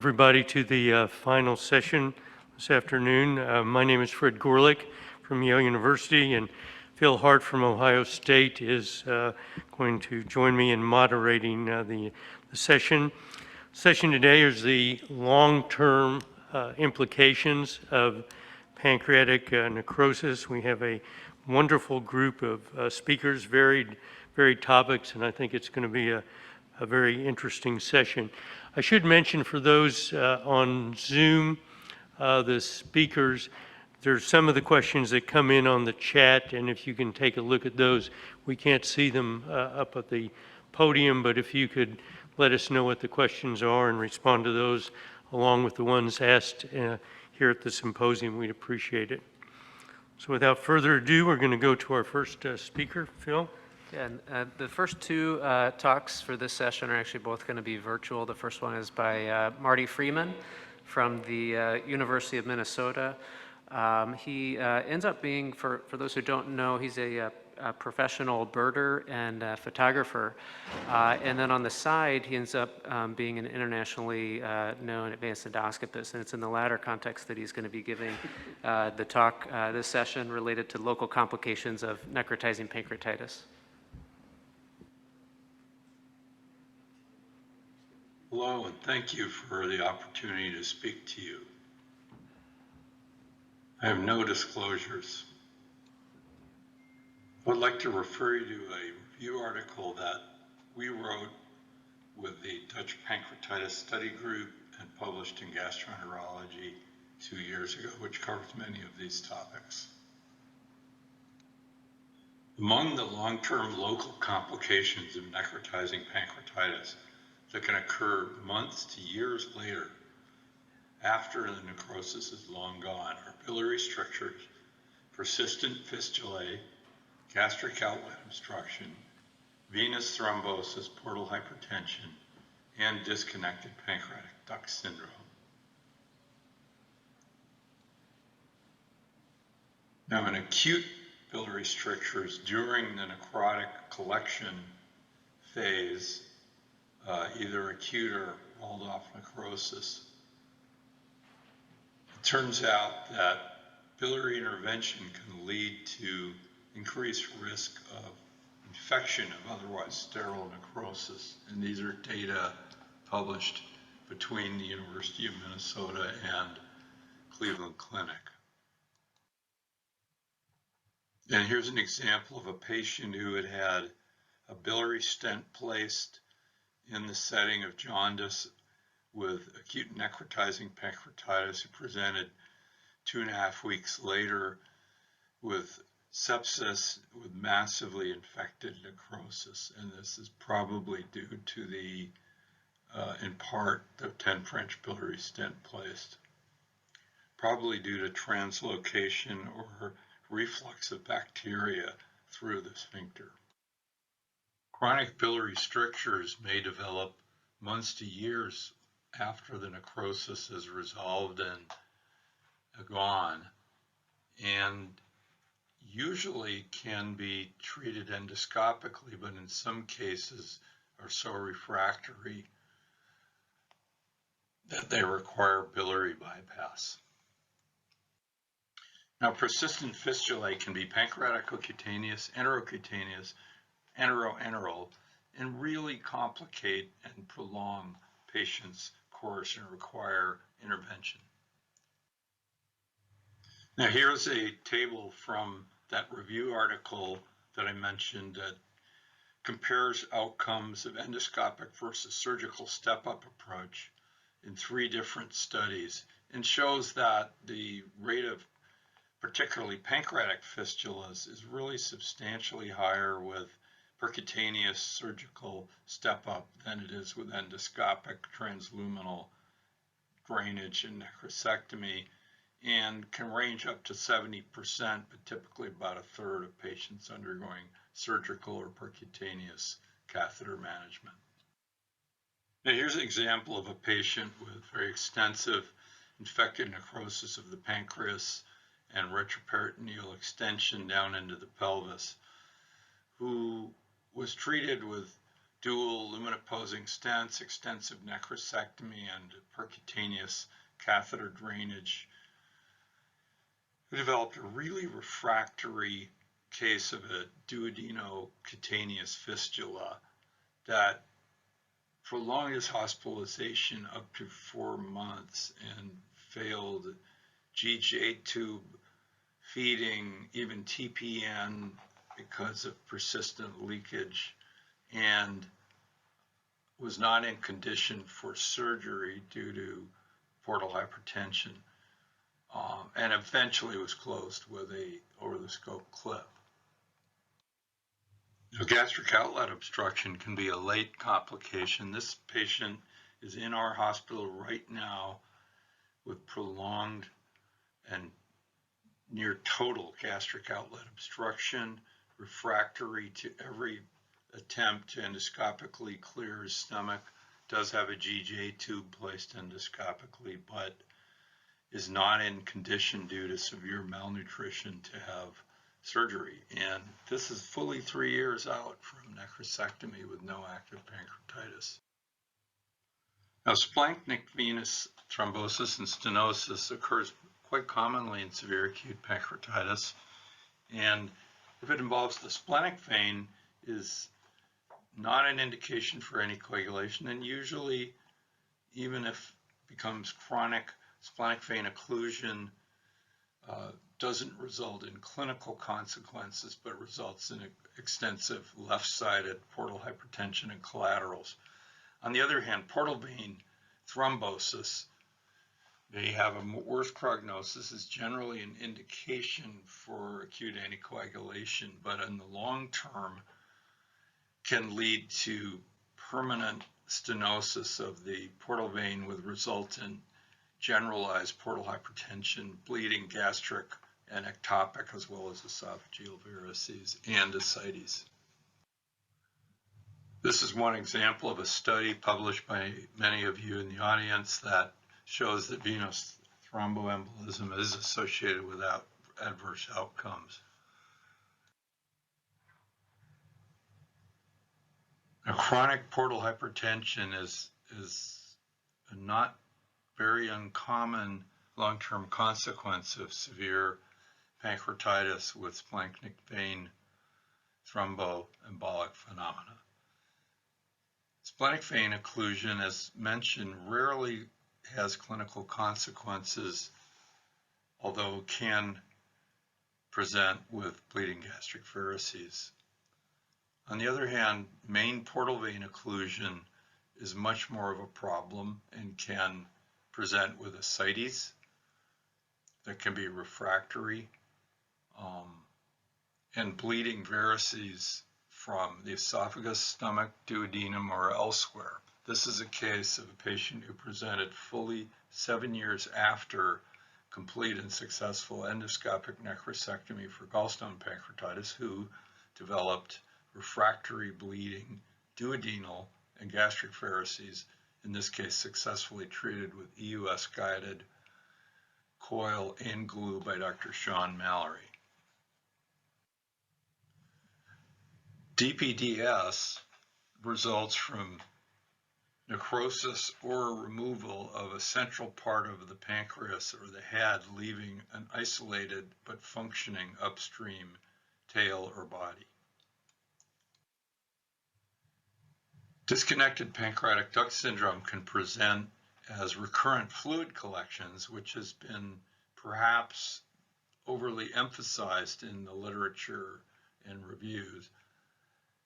Everybody to the final session this afternoon. My name is Fred Gorlick from Yale University, and Phil Hart from Ohio State is going to join me in moderating the session. The session today is the long-term implications of pancreatic necrosis. We have a wonderful group of speakers, varied topics, and I think it's going to be a very interesting session. I should mention for those on Zoom, the speakers, there's some of the questions that come in on the chat, and if you can take a look at those, we can't see them up at the podium, but if you could let us know what the questions are and respond to those along with the ones asked here at the symposium, we'd appreciate it. So without further ado, we're going to go to our first speaker, Phil. Yeah, and the first two talks for this session are actually both going to be virtual. The first one is by Marty Freeman from the University of Minnesota. He ends up being, for those who don't know, he's a professional birder and photographer. And then on the side, he ends up being an internationally known advanced endoscopist. And it's in the latter context that he's going to be giving the talk this session related to local complications of necrotizing pancreatitis. Hello, and thank you for the opportunity to speak to you. I have no disclosures. I would like to refer you to a review article that we wrote with the Dutch Pancreatitis Study Group and published in Gastroenterology 2 years ago, which covers many of these topics. Among the long-term local complications of necrotizing pancreatitis that can occur months to years later after the necrosis is long gone are biliary strictures, persistent fistulae, gastric outlet obstruction, venous thrombosis, portal hypertension, and disconnected pancreatic duct syndrome. Now, in acute biliary strictures during the necrotic collection phase, either acute or walled off necrosis, it turns out that biliary intervention can lead to increased risk of infection of otherwise sterile necrosis. And these are data published between the University of Minnesota and Cleveland Clinic. And here's an example of a patient who had had a biliary stent placed in the setting of jaundice with acute necrotizing pancreatitis, who presented 2.5 weeks later with sepsis with massively infected necrosis. And this is probably due to the, in part, the 10 French biliary stent placed. Probably due to translocation or reflux of bacteria through the sphincter. Chronic biliary strictures may develop months to years after the necrosis is resolved and gone, and usually can be treated endoscopically, but in some cases are so refractory that they require biliary bypass. Now, persistent fistulae can be pancreatic-cutaneous, enterocutaneous, enteroenteral, and really complicate and prolong patients' course and require intervention. Now, here's a table from that review article that I mentioned that compares outcomes of endoscopic versus surgical step-up approach in 3 different studies and shows that the rate of particularly pancreatic fistulas is really substantially higher with percutaneous surgical step-up than it is with endoscopic transluminal drainage and necrosectomy, and can range up to 70%, but typically about 1/3 of patients undergoing surgical or percutaneous catheter management. Now, here's an example of a patient with very extensive infected necrosis of the pancreas and retroperitoneal extension down into the pelvis, who was treated with dual lumen-opposing stents, extensive necrosectomy, and percutaneous catheter drainage, who developed a really refractory case of a duodenocutaneous fistula that prolonged his hospitalization up to 4 months and failed GJ tube feeding, even TPN because of persistent leakage, and was not in condition for surgery due to portal hypertension, and eventually was closed with a over-the-scope clip. Gastric outlet obstruction can be a late complication. This patient is in our hospital right now with prolonged and near total gastric outlet obstruction, refractory to every attempt to endoscopically clear his stomach, does have a GJ tube placed endoscopically, but is not in condition due to severe malnutrition to have surgery. And this is fully 3 years out from necrosectomy with no active pancreatitis. Now, splenic venous thrombosis and stenosis occurs quite commonly in severe acute pancreatitis. And if it involves the splenic vein, is not an indication for anticoagulation, and usually, even if it becomes chronic splenic vein occlusion, doesn't result in clinical consequences, but results in extensive left-sided portal hypertension and collaterals. On the other hand, portal vein thrombosis may have a worse prognosis, is generally an indication for acute anticoagulation, but in the long term can lead to permanent stenosis of the portal vein with resultant generalized portal hypertension, bleeding, gastric, and ectopic, as well as esophageal varices and ascites. This is one example of a study published by many of you in the audience that shows that venous thromboembolism is associated with adverse outcomes. Now, chronic portal hypertension is a not very uncommon long-term consequence of severe pancreatitis with splenic vein thromboembolic phenomena. Splenic vein occlusion, as mentioned, rarely has clinical consequences, although can present with bleeding gastric varices. On the other hand, main portal vein occlusion is much more of a problem and can present with ascites that can be refractory, and bleeding varices from the esophagus, stomach, duodenum, or elsewhere. This is a case of a patient who presented fully 7 years after complete and successful endoscopic necrosectomy for gallstone pancreatitis, who developed refractory bleeding, duodenal, and gastric varices, in this case successfully treated with EUS-guided coil and glue by Dr. Sean Mallory. DPDS results from necrosis or removal of a central part of the pancreas or the head, leaving an isolated but functioning upstream tail or body. Disconnected pancreatic duct syndrome can present as recurrent fluid collections, which has been perhaps overly emphasized in the literature and reviews.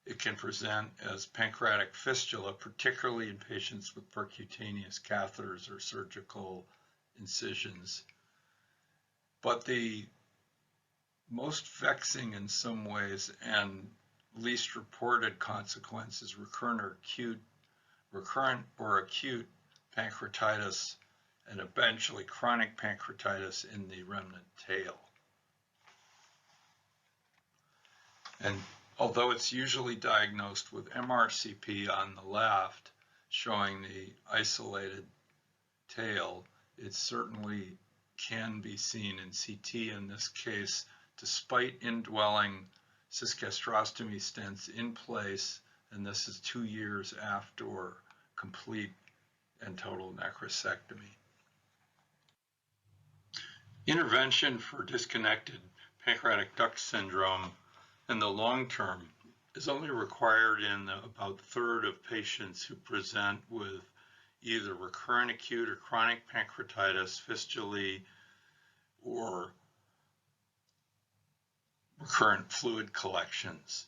It can present as pancreatic fistula, particularly in patients with percutaneous catheters or surgical incisions. But the most vexing in some ways and least reported consequences, recurrent or acute pancreatitis, and eventually chronic pancreatitis in the remnant tail. And although it's usually diagnosed with MRCP on the left, showing the isolated tail, it certainly can be seen in CT in this case, despite indwelling cisgastrostomy stents in place and this is 2 years after complete and total necrosectomy. Intervention for disconnected pancreatic duct syndrome in the long term is only required in about a third of patients who present with either recurrent acute or chronic pancreatitis, fistulae, or recurrent fluid collections.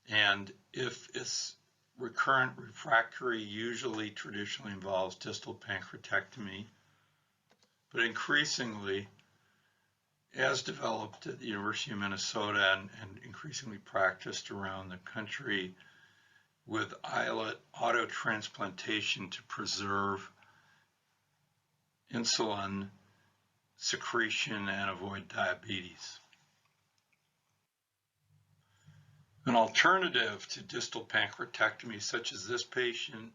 And if it's recurrent refractory, usually traditionally involves distal pancreatectomy, but increasingly, as developed at the University of Minnesota and increasingly practiced around the country with islet autotransplantation to preserve insulin secretion and avoid diabetes. An alternative to distal pancreatectomy, such as this patient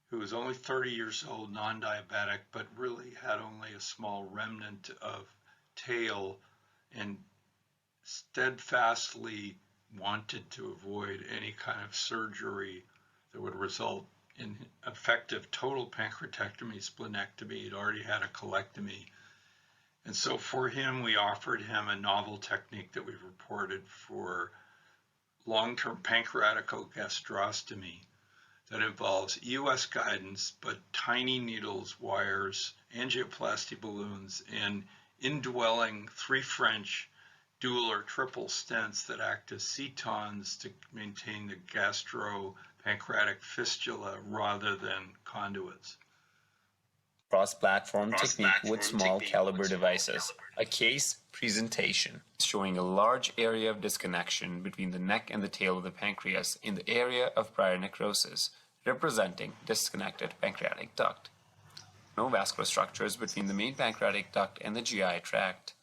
who was only 30 years old, non-diabetic, but really had only a small remnant of tail and steadfastly wanted to avoid any kind of surgery that would result in effective total pancreatectomy, splenectomy. He'd already had a colectomy. And so for him, we offered him a novel technique that we've reported for long-term pancreaticogastrostomy that involves EUS guidance, but tiny needles, wires, angioplasty balloons, and indwelling 3 French dual or triple stents that act as cetons to maintain the gastropancreatic fistula rather than conduits. Cross-platform technique with small caliber devices. A case presentation showing a large area of disconnection between the neck and the tail of the pancreas in the area of prior necrosis, representing disconnected pancreatic duct. No vascular structures between the main pancreatic duct and the GI tract.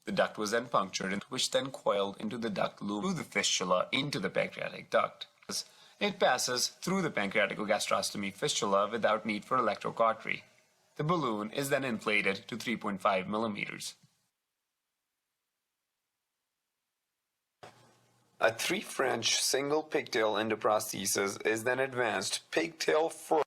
The duct was then punctured, which then coiled into the duct loop through the fistula into the pancreatic duct. It passes through the pancreaticogastrostomy fistula without need for electrocautery. The balloon is then inflated to 3.5 millimeters. A 3 French single pigtail endoprosthesis is then advanced pigtail first.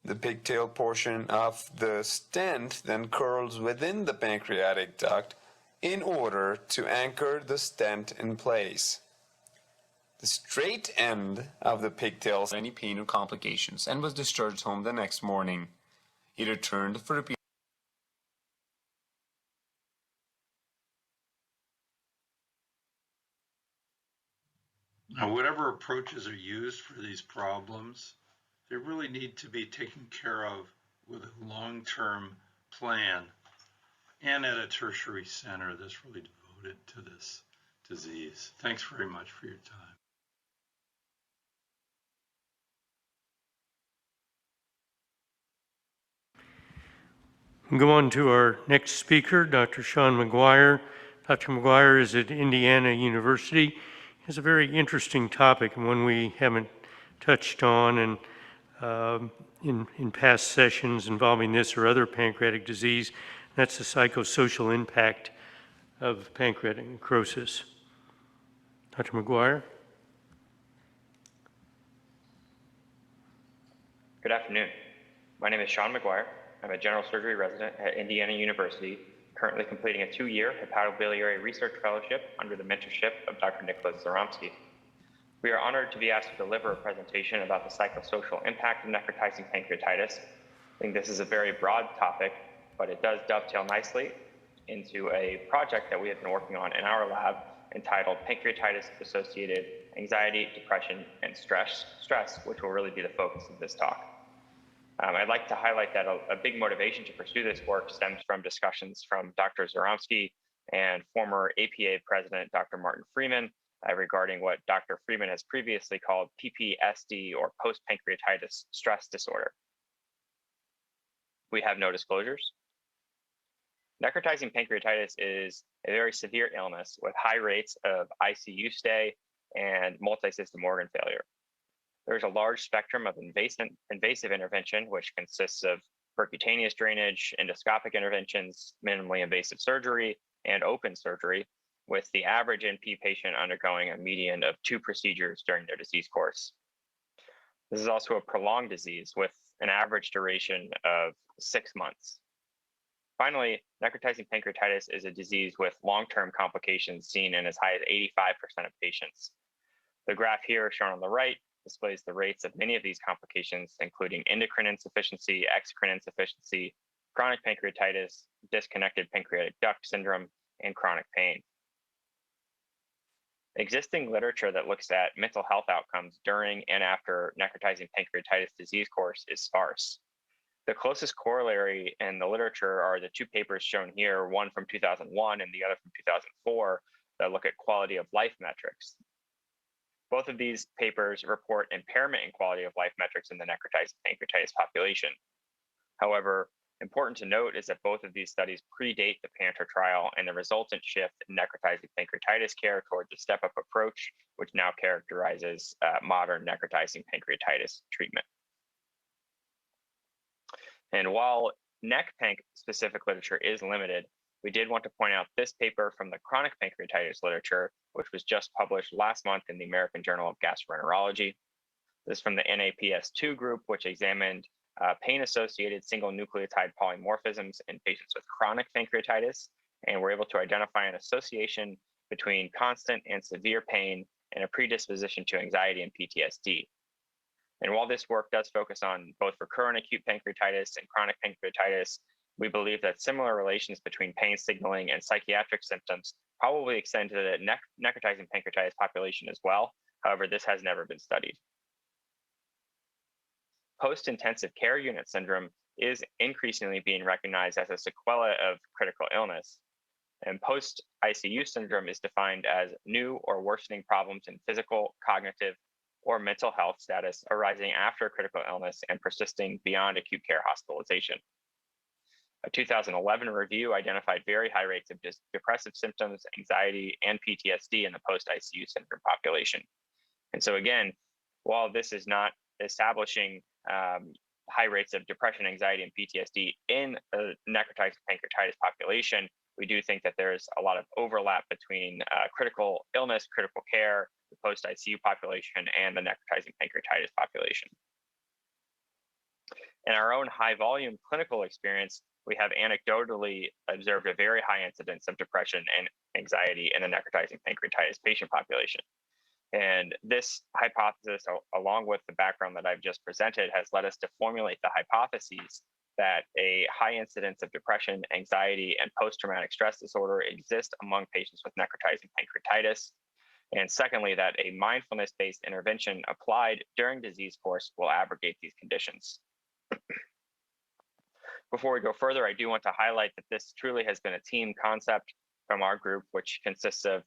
The pigtail portion of the stent then curls within the pancreatic duct in order to anchor the stent in place. The straight end of the pigtail had any pain or complications and was discharged home the next morning. He returned for repeat. Now, whatever approaches are used for these problems, they really need to be taken care of with a long-term plan and at a tertiary center that's really devoted to this disease. Thanks very much for your time. We'll go on to our next speaker, Dr. Sean Mcguire. Dr. Mcguire is at Indiana University. He has a very interesting topic and one we haven't touched on in past sessions involving this or other pancreatic disease. That's the psychosocial impact of pancreatic necrosis. Dr. Mcguire. Good afternoon. My name is Sean Mcguire. I'm a general surgery resident at Indiana University, currently completing a 2-year hepatobiliary research fellowship under the mentorship of Dr. Nicholas Zaromsky. We are honored to be asked to deliver a presentation about the psychosocial impact of necrotizing pancreatitis. I think this is a very broad topic, but it does dovetail nicely into a project that we have been working on in our lab entitled Pancreatitis-Associated Anxiety, Depression, and Stress, which will really be the focus of this talk. I'd like to highlight that a big motivation to pursue this work stems from discussions from Dr. Zaromsky and former APA president, Dr. Marty Freeman, regarding what Dr. Freeman has previously called PPSD, or post-pancreatitis stress disorder. We have no disclosures. Necrotizing pancreatitis is a very severe illness with high rates of ICU stay and multi-system organ failure. There's a large spectrum of invasive intervention, which consists of percutaneous drainage, endoscopic interventions, minimally invasive surgery, and open surgery. with the average NP patient undergoing a median of 2 procedures during their disease course. This is also a prolonged disease with an average duration of 6 months. Finally, necrotizing pancreatitis is a disease with long-term complications seen in as high as 85% of patients. The graph here shown on the right displays the rates of many of these complications, including endocrine insufficiency, exocrine insufficiency, chronic pancreatitis, disconnected pancreatic duct syndrome, and chronic pain. Existing literature that looks at mental health outcomes during and after necrotizing pancreatitis disease course is sparse. The closest corollary in the literature are the 2 papers shown here, one from 2001 and the other from 2004, that look at quality of life metrics. Both of these papers report impairment in quality of life metrics in the necrotizing pancreatitis population. However, important to note is that both of these studies predate the PANTHER trial and the resultant shift in necrotizing pancreatitis care towards a step-up approach, which now characterizes modern necrotizing pancreatitis treatment. And while NEC-PANC specific literature is limited, we did want to point out this paper from the chronic pancreatitis literature, which was just published last month in the American Journal of Gastroenterology. This is from the NAPS2 group, which examined pain-associated single nucleotide polymorphisms in patients with chronic pancreatitis, and were able to identify an association between constant and severe pain and a predisposition to anxiety and PTSD. And while this work does focus on both recurrent acute pancreatitis and chronic pancreatitis, we believe that similar relations between pain signaling and psychiatric symptoms probably extend to the necrotizing pancreatitis population as well. However, this has never been studied. Post-intensive care unit syndrome is increasingly being recognized as a sequela of critical illness. And post-ICU syndrome is defined as new or worsening problems in physical, cognitive, or mental health status arising after critical illness and persisting beyond acute care hospitalization. A 2011 review identified very high rates of depressive symptoms, anxiety, and PTSD in the post-ICU syndrome population. And so again, while this is not establishing high rates of depression, anxiety, and PTSD in the necrotizing pancreatitis population, we do think that there's a lot of overlap between critical illness, critical care, the post-ICU population, and the necrotizing pancreatitis population. In our own high-volume clinical experience, we have anecdotally observed a very high incidence of depression and anxiety in the necrotizing pancreatitis patient population. And this hypothesis, along with the background that I've just presented, has led us to formulate the hypotheses that a high incidence of depression, anxiety, and post-traumatic stress disorder exist among patients with necrotizing pancreatitis. And secondly, that a mindfulness-based intervention applied during disease course will abrogate these conditions. Before we go further, I do want to highlight that this truly has been a team concept from our group, which consists of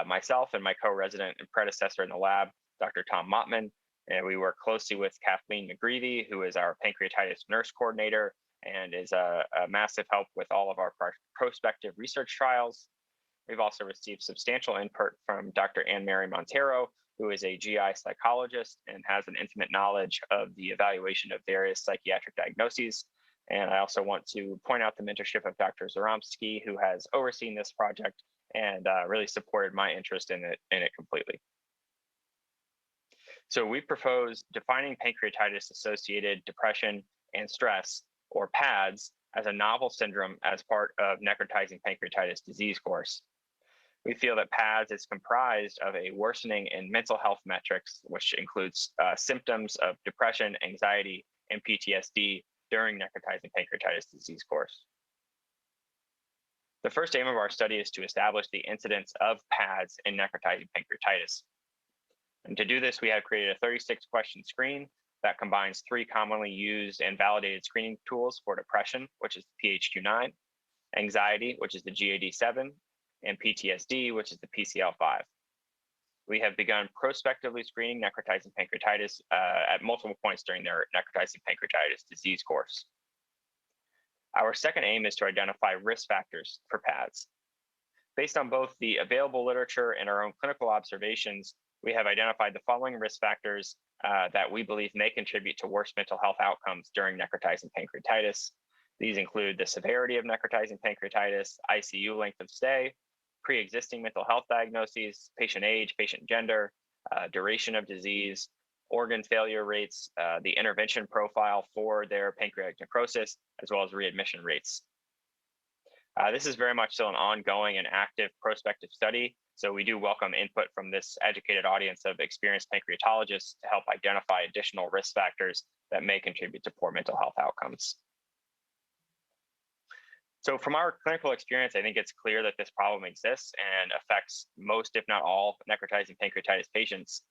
myself and my co-resident and predecessor in the lab, Dr. Tom Mottman, and we work closely with Kathleen McGreevy, who is our pancreatitis nurse coordinator and is a massive help with all of our prospective research trials. We've also received substantial input from Dr. Anne-Mary Montero, who is a GI psychologist and has an intimate knowledge of the evaluation of various psychiatric diagnoses. And I also want to point out the mentorship of Dr. Zaromsky, who has overseen this project and really supported my interest in it completely. So we propose defining pancreatitis-associated depression and stress, or PADS, as a novel syndrome as part of necrotizing pancreatitis disease course. We feel that PADS is comprised of a worsening in mental health metrics, which includes symptoms of depression, anxiety, and PTSD during necrotizing pancreatitis disease course. The first aim of our study is to establish the incidence of PADS in necrotizing pancreatitis. And to do this, we have created a 36-question screen that combines 3 commonly used and validated screening tools for depression, which is the PHQ-9, anxiety, which is the GAD-7, and PTSD, which is the PCL-5. We have begun prospectively screening necrotizing pancreatitis at multiple points during their necrotizing pancreatitis disease course. Our second aim is to identify risk factors for PADS. Based on both the available literature and our own clinical observations, we have identified the following risk factors that we believe may contribute to worse mental health outcomes during necrotizing pancreatitis. These include the severity of necrotizing pancreatitis, ICU length of stay, pre-existing mental health diagnoses, patient age, patient gender, duration of disease, organ failure rates, the intervention profile for their pancreatic necrosis, as well as readmission rates. This is very much still an ongoing and active prospective study, so we do welcome input from this educated audience of experienced pancreatologists to help identify additional risk factors that may contribute to poor mental health outcomes. So from our clinical experience, I think it's clear that this problem exists and affects most, if not all, necrotizing pancreatitis patients.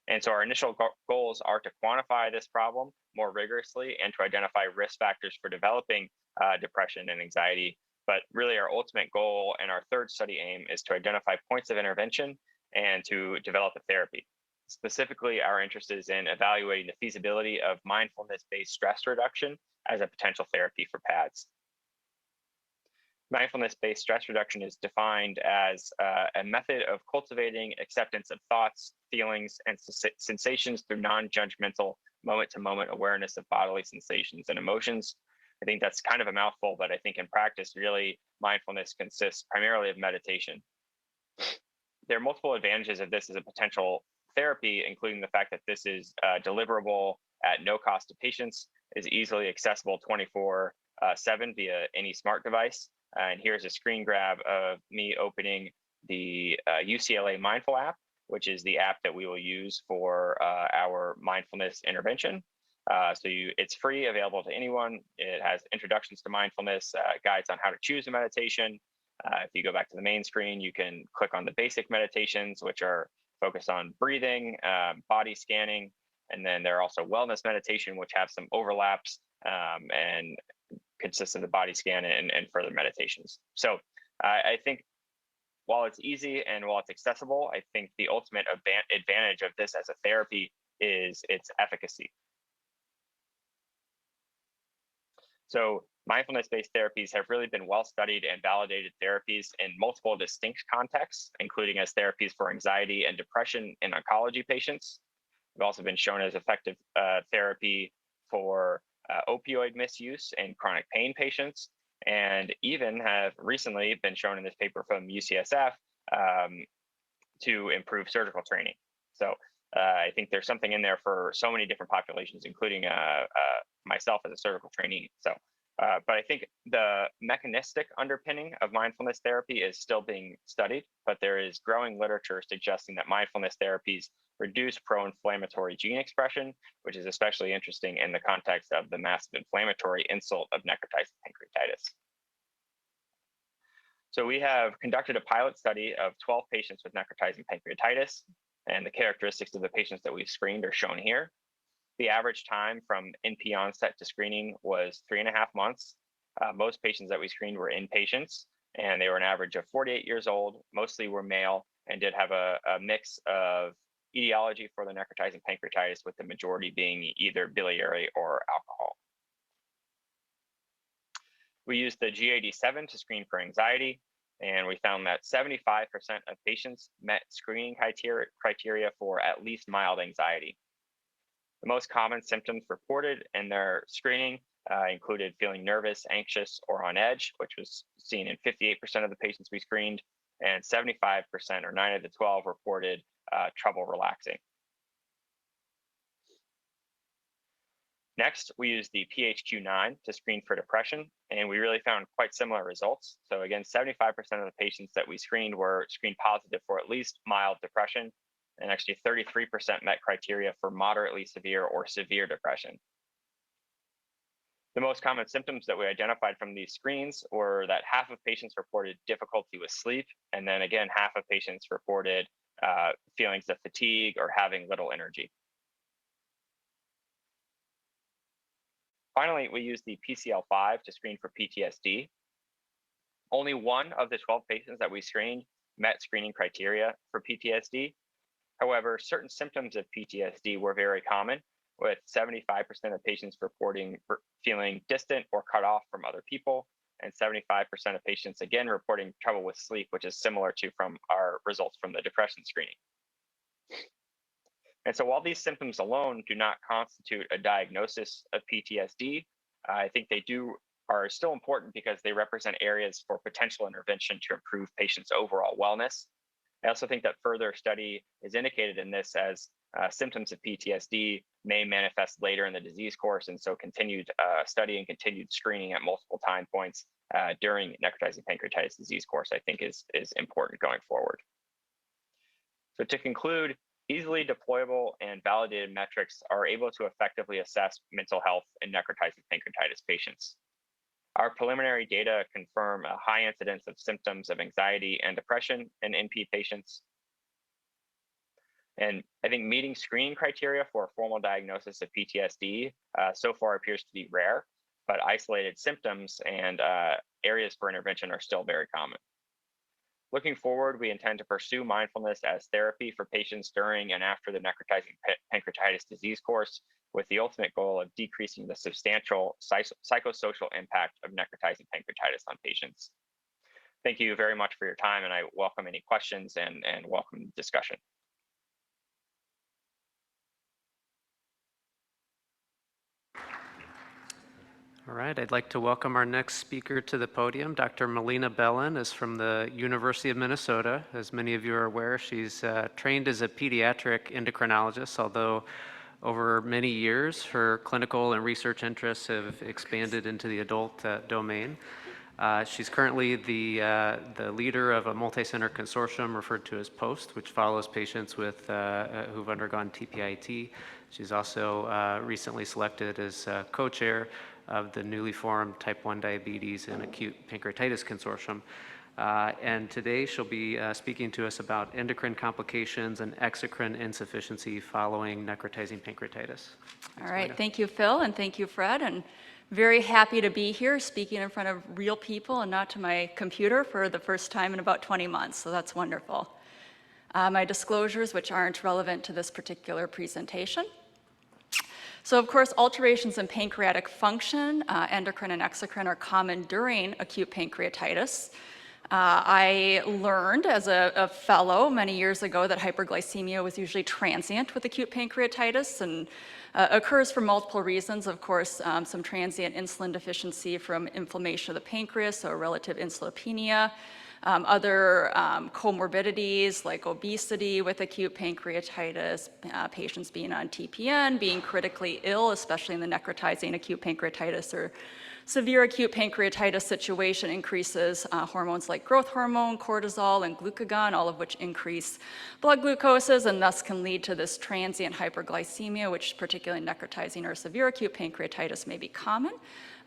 And so our initial goals are to quantify this problem more rigorously and to identify risk factors for developing depression and anxiety. But really our ultimate goal and our third study aim is to identify points of intervention and to develop a therapy. Specifically, our interest is in evaluating the feasibility of mindfulness-based stress reduction as a potential therapy for PADS. Mindfulness-based stress reduction is defined as a method of cultivating acceptance of thoughts, feelings, and sensations through non-judgmental moment-to-moment awareness of bodily sensations and emotions. I think that's kind of a mouthful, but I think in practice, really, mindfulness consists primarily of meditation. There are multiple advantages of this as a potential therapy, including the fact that this is deliverable at no cost to patients, is easily accessible 24/7 via any smart device. And here's a screen grab of me opening the UCLA Mindful App, which is the app that we will use for our mindfulness intervention. It's free, available to anyone. It has introductions to mindfulness, guides on how to choose a meditation. If you go back to the main screen, you can click on the basic meditations, which are focused on breathing, body scanning, and then there are also wellness meditation, which have some overlaps and consists of the body scan and further meditations. So I think while it's easy and while it's accessible, I think the ultimate advantage of this as a therapy is its efficacy. So mindfulness-based therapies have really been well-studied and validated therapies in multiple distinct contexts, including as therapies for anxiety and depression in oncology patients. They've also been shown as effective therapy for opioid misuse in chronic pain patients, and even have recently been shown in this paper from UCSF to improve surgical training. So I think there's something in there for so many different populations, including myself as a surgical trainee. So, but I think the mechanistic underpinning of mindfulness therapy is still being studied, but there is growing literature suggesting that mindfulness therapies reduce pro-inflammatory gene expression, which is especially interesting in the context of the massive inflammatory insult of necrotizing pancreatitis. So we have conducted a pilot study of 12 patients with necrotizing pancreatitis, and the characteristics of the patients that we've screened are shown here. The average time from NP onset to screening was 3.5 months. Most patients that we screened were inpatients, and they were an average of 48 years old, mostly were male, and did have a mix of etiology for the necrotizing pancreatitis, with the majority being either biliary or alcohol. We used the GAD-7 to screen for anxiety, and we found that 75% of patients met screening criteria for at least mild anxiety. The most common symptoms reported in their screening included feeling nervous, anxious, or on edge, which was seen in 58% of the patients we screened, and 75%, or 9 of the 12, reported trouble relaxing. Next, we used the PHQ-9 to screen for depression, and we really found quite similar results. So again, 75% of the patients that we screened were screened positive for at least mild depression, and actually 33% met criteria for moderately severe or severe depression. The most common symptoms that we identified from these screens were that half of patients reported difficulty with sleep, and then again, half of patients reported feelings of fatigue or having little energy. Finally, we used the PCL5 to screen for PTSD. Only 1 of the 12 patients that we screened met screening criteria for PTSD. However, certain symptoms of PTSD were very common, with 75% of patients reporting feeling distant or cut off from other people, and 75% of patients, again, reporting trouble with sleep, which is similar to from our results from the depression screening. And so while these symptoms alone do not constitute a diagnosis of PTSD, I think they do are still important because they represent areas for potential intervention to improve patients' overall wellness. I also think that further study is indicated in this as symptoms of PTSD may manifest later in the disease course, and so continued study and continued screening at multiple time points during necrotizing pancreatitis disease course, I think is important going forward. So to conclude, easily deployable and validated metrics are able to effectively assess mental health in necrotizing pancreatitis patients. Our preliminary data confirm a high incidence of symptoms of anxiety and depression in NP patients. And I think meeting screening criteria for a formal diagnosis of PTSD so far appears to be rare, but isolated symptoms and areas for intervention are still very common. Looking forward, we intend to pursue mindfulness as therapy for patients during and after the necrotizing pancreatitis disease course, with the ultimate goal of decreasing the substantial psychosocial impact of necrotizing pancreatitis on patients. Thank you very much for your time, and I welcome any questions and welcome discussion. All right, I'd like to welcome our next speaker to the podium. Dr. Melina Bellen is from the University of Minnesota. As many of you are aware, she's trained as a pediatric endocrinologist, although over many years, her clinical and research interests have expanded into the adult domain. She's currently the leader of a multi-center consortium referred to as POST, which follows patients with who've undergone TPIT. She's also recently selected as co-chair of the newly formed Type 1 Diabetes and Acute Pancreatitis Consortium. And today she'll be speaking to us about endocrine complications and exocrine insufficiency following necrotizing pancreatitis. All right, thank you, Phil, and thank you, Fred, and very happy to be here speaking in front of real people and not to my computer for the first time in about 20 months, so that's wonderful. My disclosures, which aren't relevant to this particular presentation. So of course, alterations in pancreatic function, endocrine and exocrine, are common during acute pancreatitis. I learned as a fellow many years ago that hyperglycemia was usually transient with acute pancreatitis and occurs for multiple reasons. Of course, some transient insulin deficiency from inflammation of the pancreas, so relative insulopenia. Other comorbidities like obesity with acute pancreatitis, patients being on TPN, being critically ill, especially in the necrotizing acute pancreatitis or severe acute pancreatitis situation, increases hormones like growth hormone, cortisol, and glucagon, all of which increase blood glucoses and thus can lead to this transient hyperglycemia, which particularly in necrotizing or severe acute pancreatitis may be common.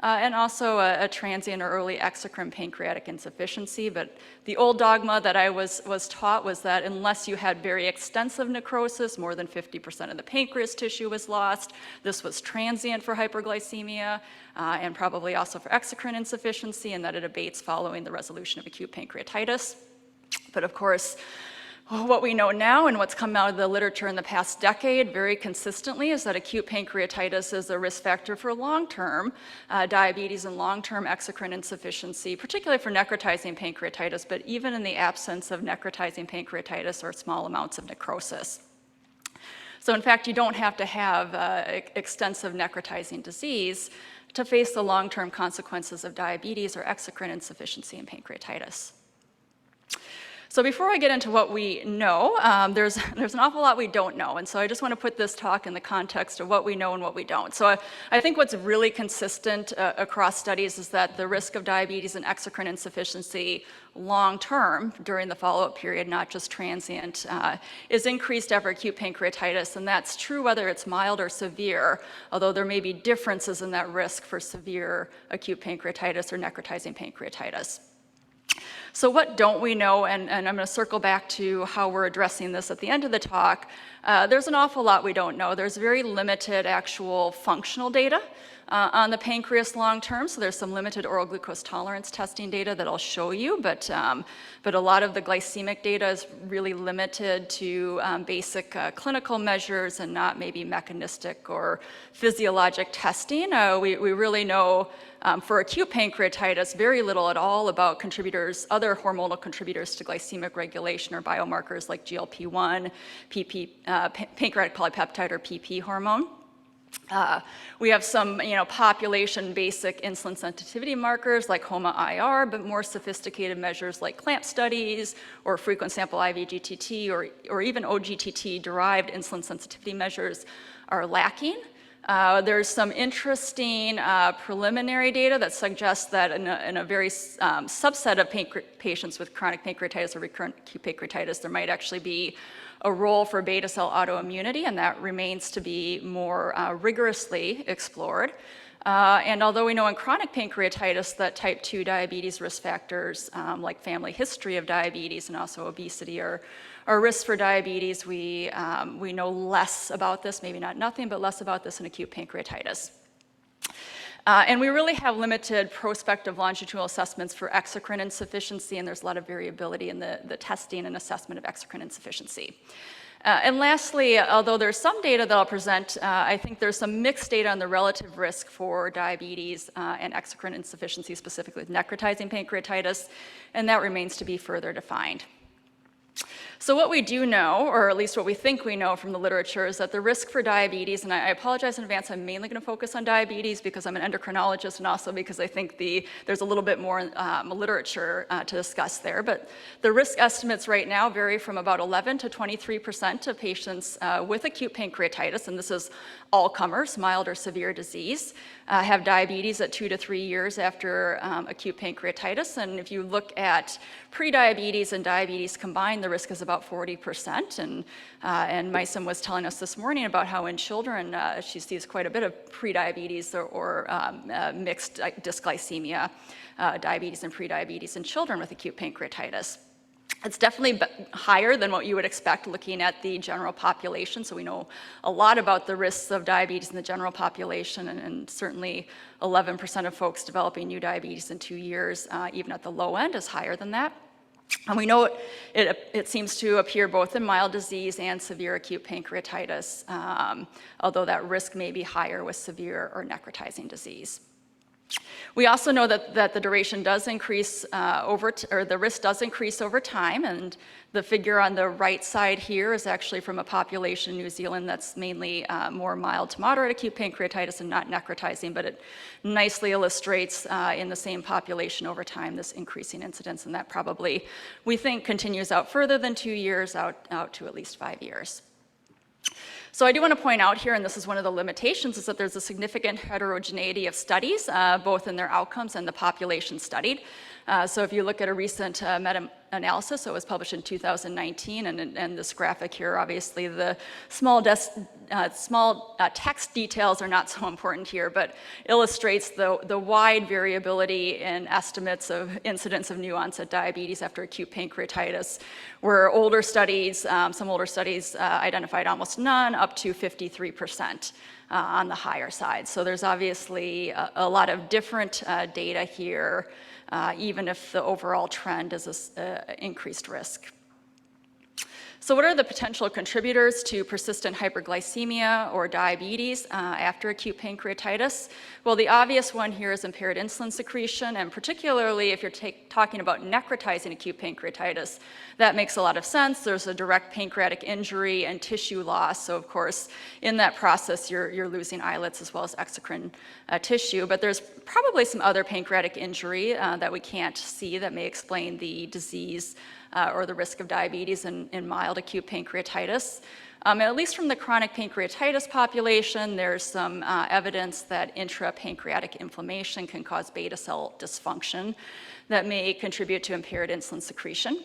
And also a transient or early exocrine pancreatic insufficiency. But the old dogma that I was taught was that unless you had very extensive necrosis, more than 50% of the pancreas tissue was lost, this was transient for hyperglycemia and probably also for exocrine insufficiency, and that it abates following the resolution of acute pancreatitis. But of course, what we know now and what's come out of the literature in the past decade very consistently is that acute pancreatitis is a risk factor for long-term diabetes and long-term exocrine insufficiency, particularly for necrotizing pancreatitis, but even in the absence of necrotizing pancreatitis or small amounts of necrosis. So in fact, you don't have to have extensive necrotizing disease to face the long-term consequences of diabetes or exocrine insufficiency in pancreatitis. So before I get into what we know, there's an awful lot we don't know, and so I just want to put this talk in the context of what we know and what we don't. So I think what's really consistent across studies is that the risk of diabetes and exocrine insufficiency long-term during the follow-up period, not just transient, is increased after acute pancreatitis, and that's true whether it's mild or severe, although there may be differences in that risk for severe acute pancreatitis or necrotizing pancreatitis. So what don't we know, and I'm going to circle back to how we're addressing this at the end of the talk. There's an awful lot we don't know. There's very limited actual functional data on the pancreas long term, so there's some limited oral glucose tolerance testing data that I'll show you, but a lot of the glycemic data is really limited to basic clinical measures and not maybe mechanistic or physiologic testing. We really know for acute pancreatitis very little at all about contributors, other hormonal contributors to glycemic regulation or biomarkers like GLP-1, pancreatic polypeptide or PP hormone. We have some, population basic insulin sensitivity markers like HOMA-IR, but more sophisticated measures like clamp studies or frequent sample IVGTT or even OGTT derived insulin sensitivity measures are lacking. There's some interesting preliminary data that suggests that in a very subset of patients with chronic pancreatitis or recurrent acute pancreatitis, there might actually be a role for beta cell autoimmunity, and that remains to be more rigorously explored. And although we know in chronic pancreatitis that type 2 diabetes risk factors like family history of diabetes and also obesity are risks for diabetes, we know less about this, maybe not nothing, but less about this in acute pancreatitis. And we really have limited prospective longitudinal assessments for exocrine insufficiency, and there's a lot of variability in the testing and assessment of exocrine insufficiency. And lastly, although there's some data that I'll present, I think there's some mixed data on the relative risk for diabetes and exocrine insufficiency, specifically with necrotizing pancreatitis, and that remains to be further defined. So what we do know, or at least what we think we know from the literature, is that the risk for diabetes, and I apologize in advance, I'm mainly going to focus on diabetes because I'm an endocrinologist and also because I think there's a little bit more literature to discuss there, but the risk estimates right now vary from about 11 to 23% of patients with acute pancreatitis, and this is all comers, mild or severe disease, have diabetes at 2 to 3 years after acute pancreatitis, and if you look at prediabetes and diabetes combined, the risk is about 40%, and Myson was telling us this morning about how in children she sees quite a bit of prediabetes or mixed dysglycemia, diabetes and prediabetes in children with acute pancreatitis. It's definitely higher than what you would expect looking at the general population, so we know a lot about the risks of diabetes in the general population, and certainly 11% of folks developing new diabetes in 2 years, even at the low end, is higher than that. And we know it seems to appear both in mild disease and severe acute pancreatitis, although that risk may be higher with severe or necrotizing disease. We also know that the duration does increase or the risk does increase over time, and the figure on the right side here is actually from a population in New Zealand that's mainly more mild to moderate acute pancreatitis and not necrotizing, but it nicely illustrates in the same population over time this increasing incidence, and that probably, we think, continues out further than 2 years, out to at least 5 years. So I do want to point out here, and this is one of the limitations, is that there's a significant heterogeneity of studies, both in their outcomes and the population studied. So if you look at a recent meta-analysis, so it was published in 2019, and this graphic here, obviously the small text details are not so important here, but illustrates the wide variability in estimates of incidence of new onset diabetes after acute pancreatitis, where older studies, some older studies identified almost none, up to 53% on the higher side. So there's obviously a lot of different data here, even if the overall trend is increased risk. So what are the potential contributors to persistent hyperglycemia or diabetes after acute pancreatitis? Well, the obvious one here is impaired insulin secretion, and particularly if you're talking about necrotizing acute pancreatitis, that makes a lot of sense. There's a direct pancreatic injury and tissue loss, so of course, in that process, you're losing islets as well as exocrine tissue, but there's probably some other pancreatic injury that we can't see that may explain the disease or the risk of diabetes in mild acute pancreatitis. At least from the chronic pancreatitis population, there's some evidence that intrapancreatic inflammation can cause beta cell dysfunction that may contribute to impaired insulin secretion.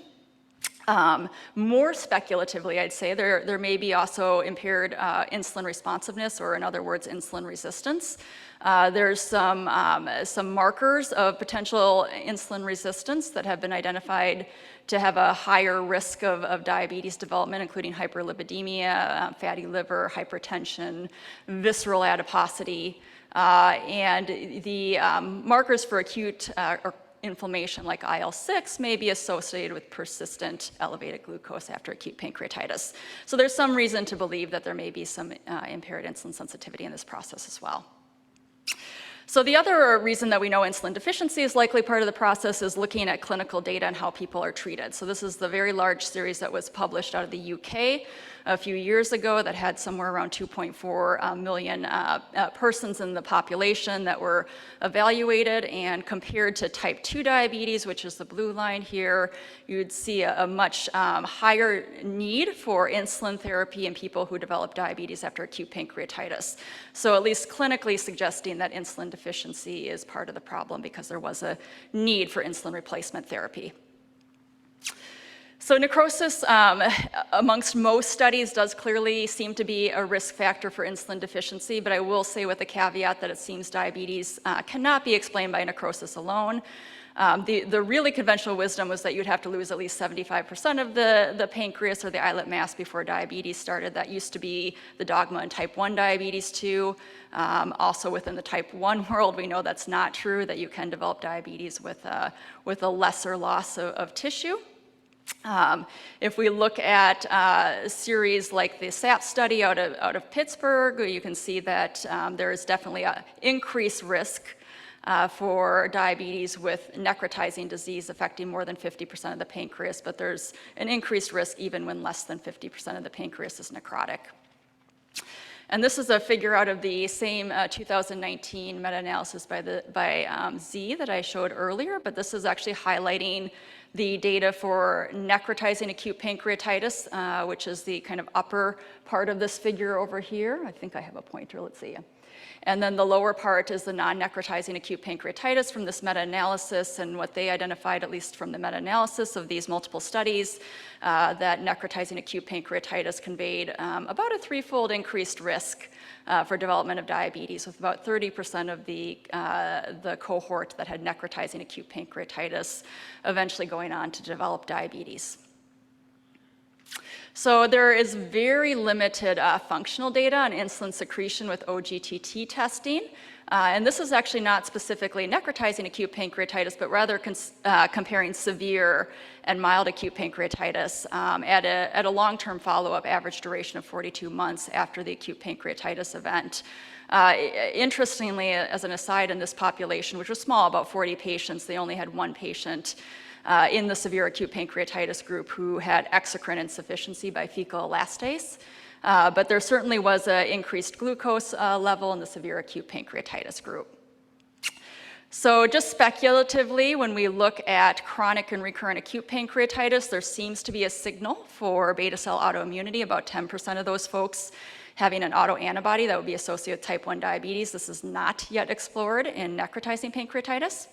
More speculatively, I'd say there may be also impaired insulin responsiveness, or in other words, insulin resistance. There's some markers of potential insulin resistance that have been identified to have a higher risk of diabetes development, including hyperlipidemia, fatty liver, hypertension, visceral adiposity, and the markers for acute inflammation like IL-6 may be associated with persistent elevated glucose after acute pancreatitis. So there's some reason to believe that there may be some impaired insulin sensitivity in this process as well. So the other reason that we know insulin deficiency is likely part of the process is looking at clinical data and how people are treated. So this is the very large series that was published out of the UK a few years ago that had somewhere around 2.4 million persons in the population that were evaluated, and compared to type 2 diabetes, which is the blue line here, you would see a much higher need for insulin therapy in people who develop diabetes after acute pancreatitis. So at least clinically suggesting that insulin deficiency is part of the problem because there was a need for insulin replacement therapy. So necrosis, amongst most studies, does clearly seem to be a risk factor for insulin deficiency, but I will say with the caveat that it seems diabetes cannot be explained by necrosis alone. The really conventional wisdom was that you'd have to lose at least 75% of the pancreas or the islet mass before diabetes started. That used to be the dogma in type 1 diabetes too. Also within the type 1 world, we know that's not true, that you can develop diabetes with a lesser loss of tissue. If we look at a series like the SAP study out of Pittsburgh, you can see that there is definitely an increased risk for diabetes with necrotizing disease affecting more than 50% of the pancreas, but there's an increased risk even when less than 50% of the pancreas is necrotic. And this is a figure out of the same 2019 meta-analysis by Z that I showed earlier, but this is actually highlighting the data for necrotizing acute pancreatitis, which is the kind of upper part of this figure over here. I think I have a pointer, let's see. And then the lower part is the non-necrotizing acute pancreatitis from this meta-analysis, and what they identified, at least from the meta-analysis of these multiple studies, that necrotizing acute pancreatitis conveyed about a threefold increased risk for development of diabetes, with about 30% of the cohort that had necrotizing acute pancreatitis eventually going on to develop diabetes. So there is very limited functional data on insulin secretion with OGTT testing. And this is actually not specifically necrotizing acute pancreatitis, but rather comparing severe and mild acute pancreatitis at a long-term follow-up, average duration of 42 months after the acute pancreatitis event. Interestingly, as an aside, in this population, which was small, about 40 patients, they only had one patient in the severe acute pancreatitis group who had exocrine insufficiency by fecal elastase. But there certainly was an increased glucose level in the severe acute pancreatitis group. So just speculatively, when we look at chronic and recurrent acute pancreatitis, there seems to be a signal for beta cell autoimmunity, about 10% of those folks having an autoantibody that would be associated with type 1 diabetes. This is not yet explored in necrotizing pancreatitis.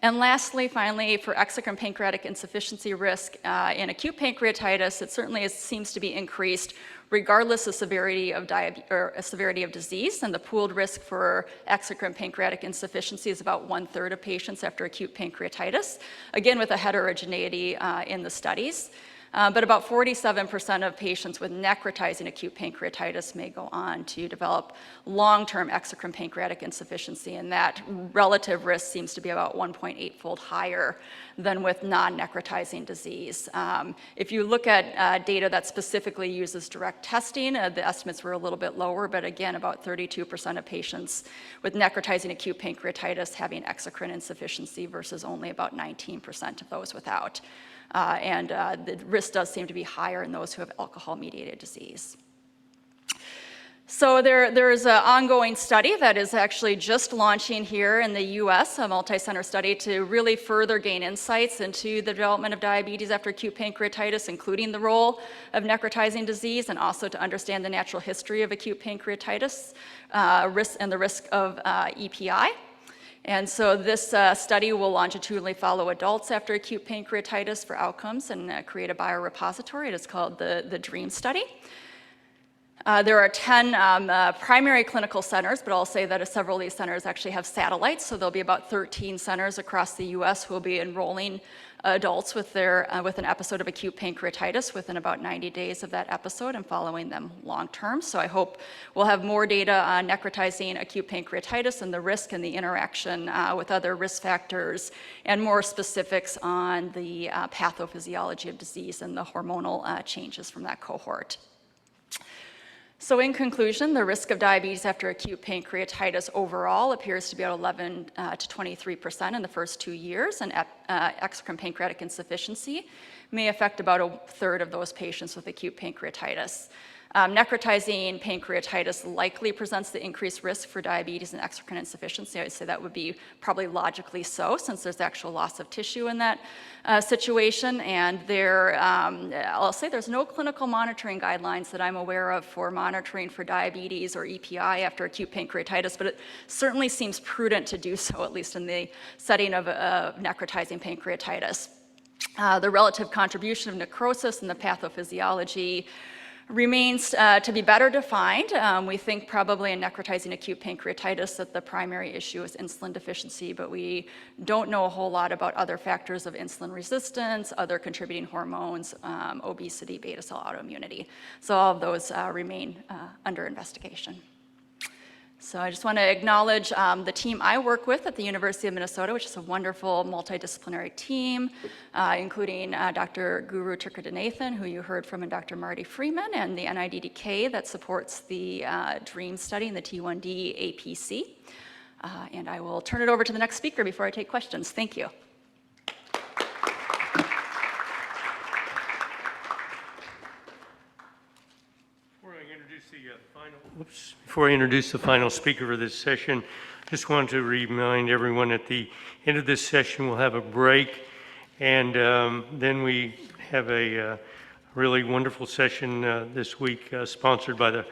And lastly, finally, for exocrine pancreatic insufficiency risk in acute pancreatitis, it certainly seems to be increased regardless of severity of disease, and the pooled risk for exocrine pancreatic insufficiency is about 1/3 of patients after acute pancreatitis, again with a heterogeneity in the studies. But about 47% of patients with necrotizing acute pancreatitis may go on to develop long-term exocrine pancreatic insufficiency, and that relative risk seems to be about 1.8-fold higher than with non-necrotizing disease. If you look at data that specifically uses direct testing, the estimates were a little bit lower, but again, about 32% of patients with necrotizing acute pancreatitis having exocrine insufficiency versus only about 19% of those without. And the risk does seem to be higher in those who have alcohol-mediated disease. So there is an ongoing study that is actually just launching here in the US, a multi-center study to really further gain insights into the development of diabetes after acute pancreatitis, including the role of necrotizing disease, and also to understand the natural history of acute pancreatitis risk and the risk of EPI. And so this study will longitudinally follow adults after acute pancreatitis for outcomes and create a biorepository. It is called the DREAM study. There are 10 primary clinical centers, but I'll say that several of these centers actually have satellites, so there'll be about 13 centers across the US who will be enrolling adults with an episode of acute pancreatitis within about 90 days of that episode and following them long term. So I hope we'll have more data on necrotizing acute pancreatitis and the risk and the interaction with other risk factors, and more specifics on the pathophysiology of disease and the hormonal changes from that cohort. So in conclusion, the risk of diabetes after acute pancreatitis overall appears to be at 11 to 23% in the first 2 years, and exocrine pancreatic insufficiency may affect about a third of those patients with acute pancreatitis. Necrotizing pancreatitis likely presents the increased risk for diabetes and exocrine insufficiency. I would say that would be probably logically so, since there's actual loss of tissue in that situation. And I'll say there's no clinical monitoring guidelines that I'm aware of for monitoring for diabetes or EPI after acute pancreatitis, but it certainly seems prudent to do so, at least in the setting of necrotizing pancreatitis. The relative contribution of necrosis and the pathophysiology remains to be better defined. We think probably in necrotizing acute pancreatitis that the primary issue is insulin deficiency, but we don't know a whole lot about other factors of insulin resistance, other contributing hormones, obesity, beta cell autoimmunity. So all of those remain under investigation. So I just want to acknowledge the team I work with at the University of Minnesota, which is a wonderful multidisciplinary team, including Dr. Guru Trikradanathan, who you heard from, and Dr. Marty Freeman, and the NIDDK that supports the DREAM study and the T1D APC. And I will turn it over to the next speaker before I take questions. Thank you. Before I introduce the final speaker for this session, just want to remind everyone at the end of this session we'll have a break, and then we have a really wonderful session this week sponsored by the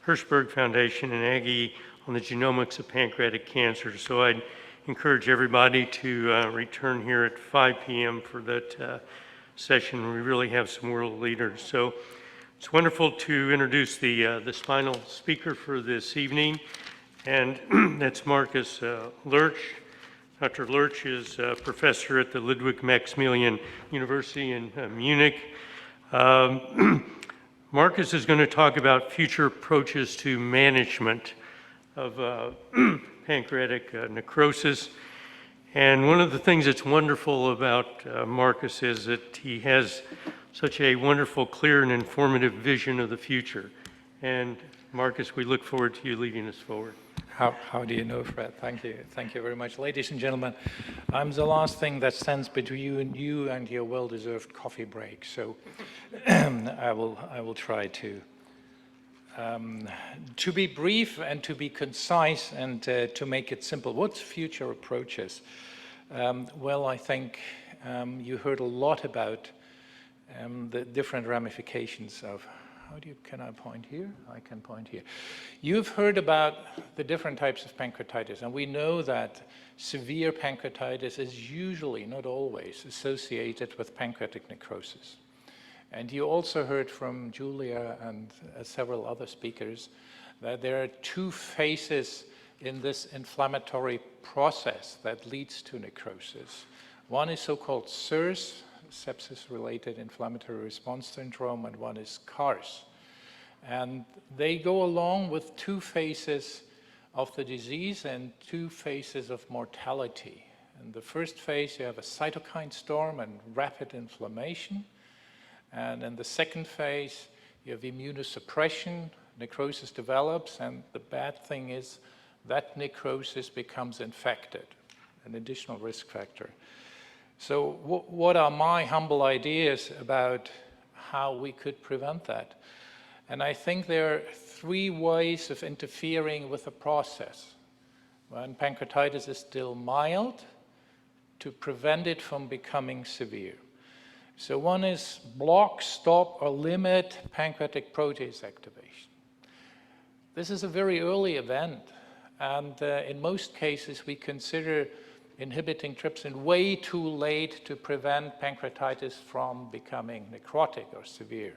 Hirschberg Foundation and Aggie on the genomics of pancreatic cancer. So I'd encourage everybody to return here at 5 p.m. for that session. We really have some world leaders. So it's wonderful to introduce the final speaker for this evening, and that's Marcus Lurch. Dr. Lurch is a professor at the Ludwig Maximilian University in Munich. Marcus is going to talk about future approaches to management of pancreatic necrosis. And one of the things that's wonderful about Marcus is that he has such a wonderful, clear, and informative vision of the future. And Marcus, we look forward to you leading us forward. How do you know, Fred? Thank you. Thank you very much. Ladies and gentlemen, I'm the last thing that stands between you and your well-deserved coffee break. So I will try to be brief and to be concise and to make it simple. What's future approaches? Well, I think you heard a lot about the different ramifications of, can I point here? I can point here. You've heard about the different types of pancreatitis, and we know that severe pancreatitis is usually, not always, associated with pancreatic necrosis. And you also heard from Julia and several other speakers that there are two phases in this inflammatory process that leads to necrosis. One is so-called SIRS, sepsis-related inflammatory response syndrome, and one is CARS. And they go along with two phases of the disease and two phases of mortality. In the first phase, you have a cytokine storm and rapid inflammation. And in the second phase, you have immunosuppression, necrosis develops, and the bad thing is that necrosis becomes infected, an additional risk factor. So what are my humble ideas about how we could prevent that? And I think there are three ways of interfering with the process. When pancreatitis is still mild, to prevent it from becoming severe. So one is block, stop, or limit pancreatic protease activation. This is a very early event, and in most cases we consider inhibiting trypsin way too late to prevent pancreatitis from becoming necrotic or severe.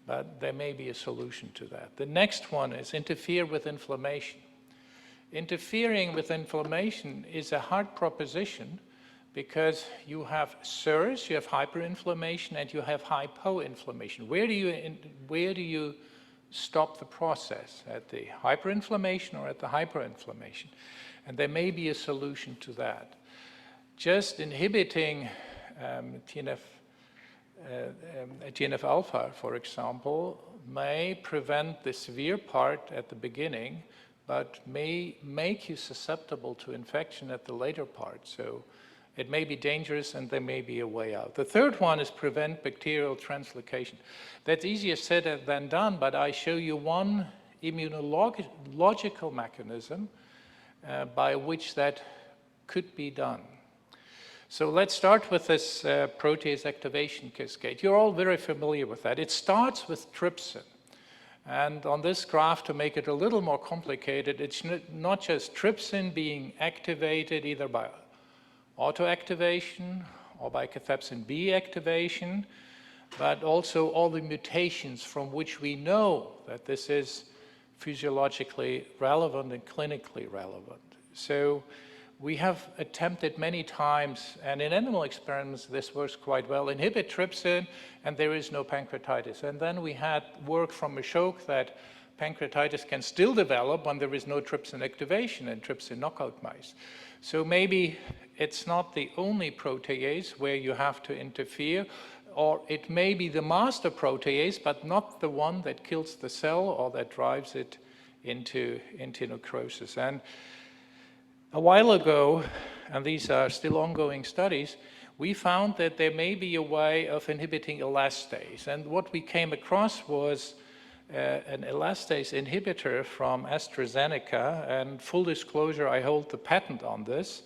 But there may be a solution to that. The next one is interfere with inflammation. Interfering with inflammation is a hard proposition because you have SIRS, you have hyperinflammation, and you have hypoinflammation. Where do you stop the process? At the hyperinflammation or at the hyperinflammation? And there may be a solution to that. Just inhibiting TNF TNF-alpha, for example, may prevent the severe part at the beginning, but may make you susceptible to infection at the later part. So it may be dangerous and there may be a way out. The third one is prevent bacterial translocation. That's easier said than done, but I show you one immunological mechanism by which that could be done. So let's start with this protease activation cascade. You're all very familiar with that. It starts with trypsin. And on this graph, to make it a little more complicated, it's not just trypsin being activated either by autoactivation or by cathepsin B activation, but also all the mutations from which we know that this is physiologically relevant and clinically relevant. So we have attempted many times, and in animal experiments this works quite well, inhibit trypsin and there is no pancreatitis. And then we had work from Ashok that pancreatitis can still develop when there is no trypsin activation in trypsin knockout mice. So maybe it's not the only protease where you have to interfere, or it may be the master protease, but not the one that kills the cell or that drives it into necrosis. And a while ago, and these are still ongoing studies, we found that there may be a way of inhibiting elastase. And what we came across was an elastase inhibitor from AstraZeneca. And full disclosure, I hold the patent on this,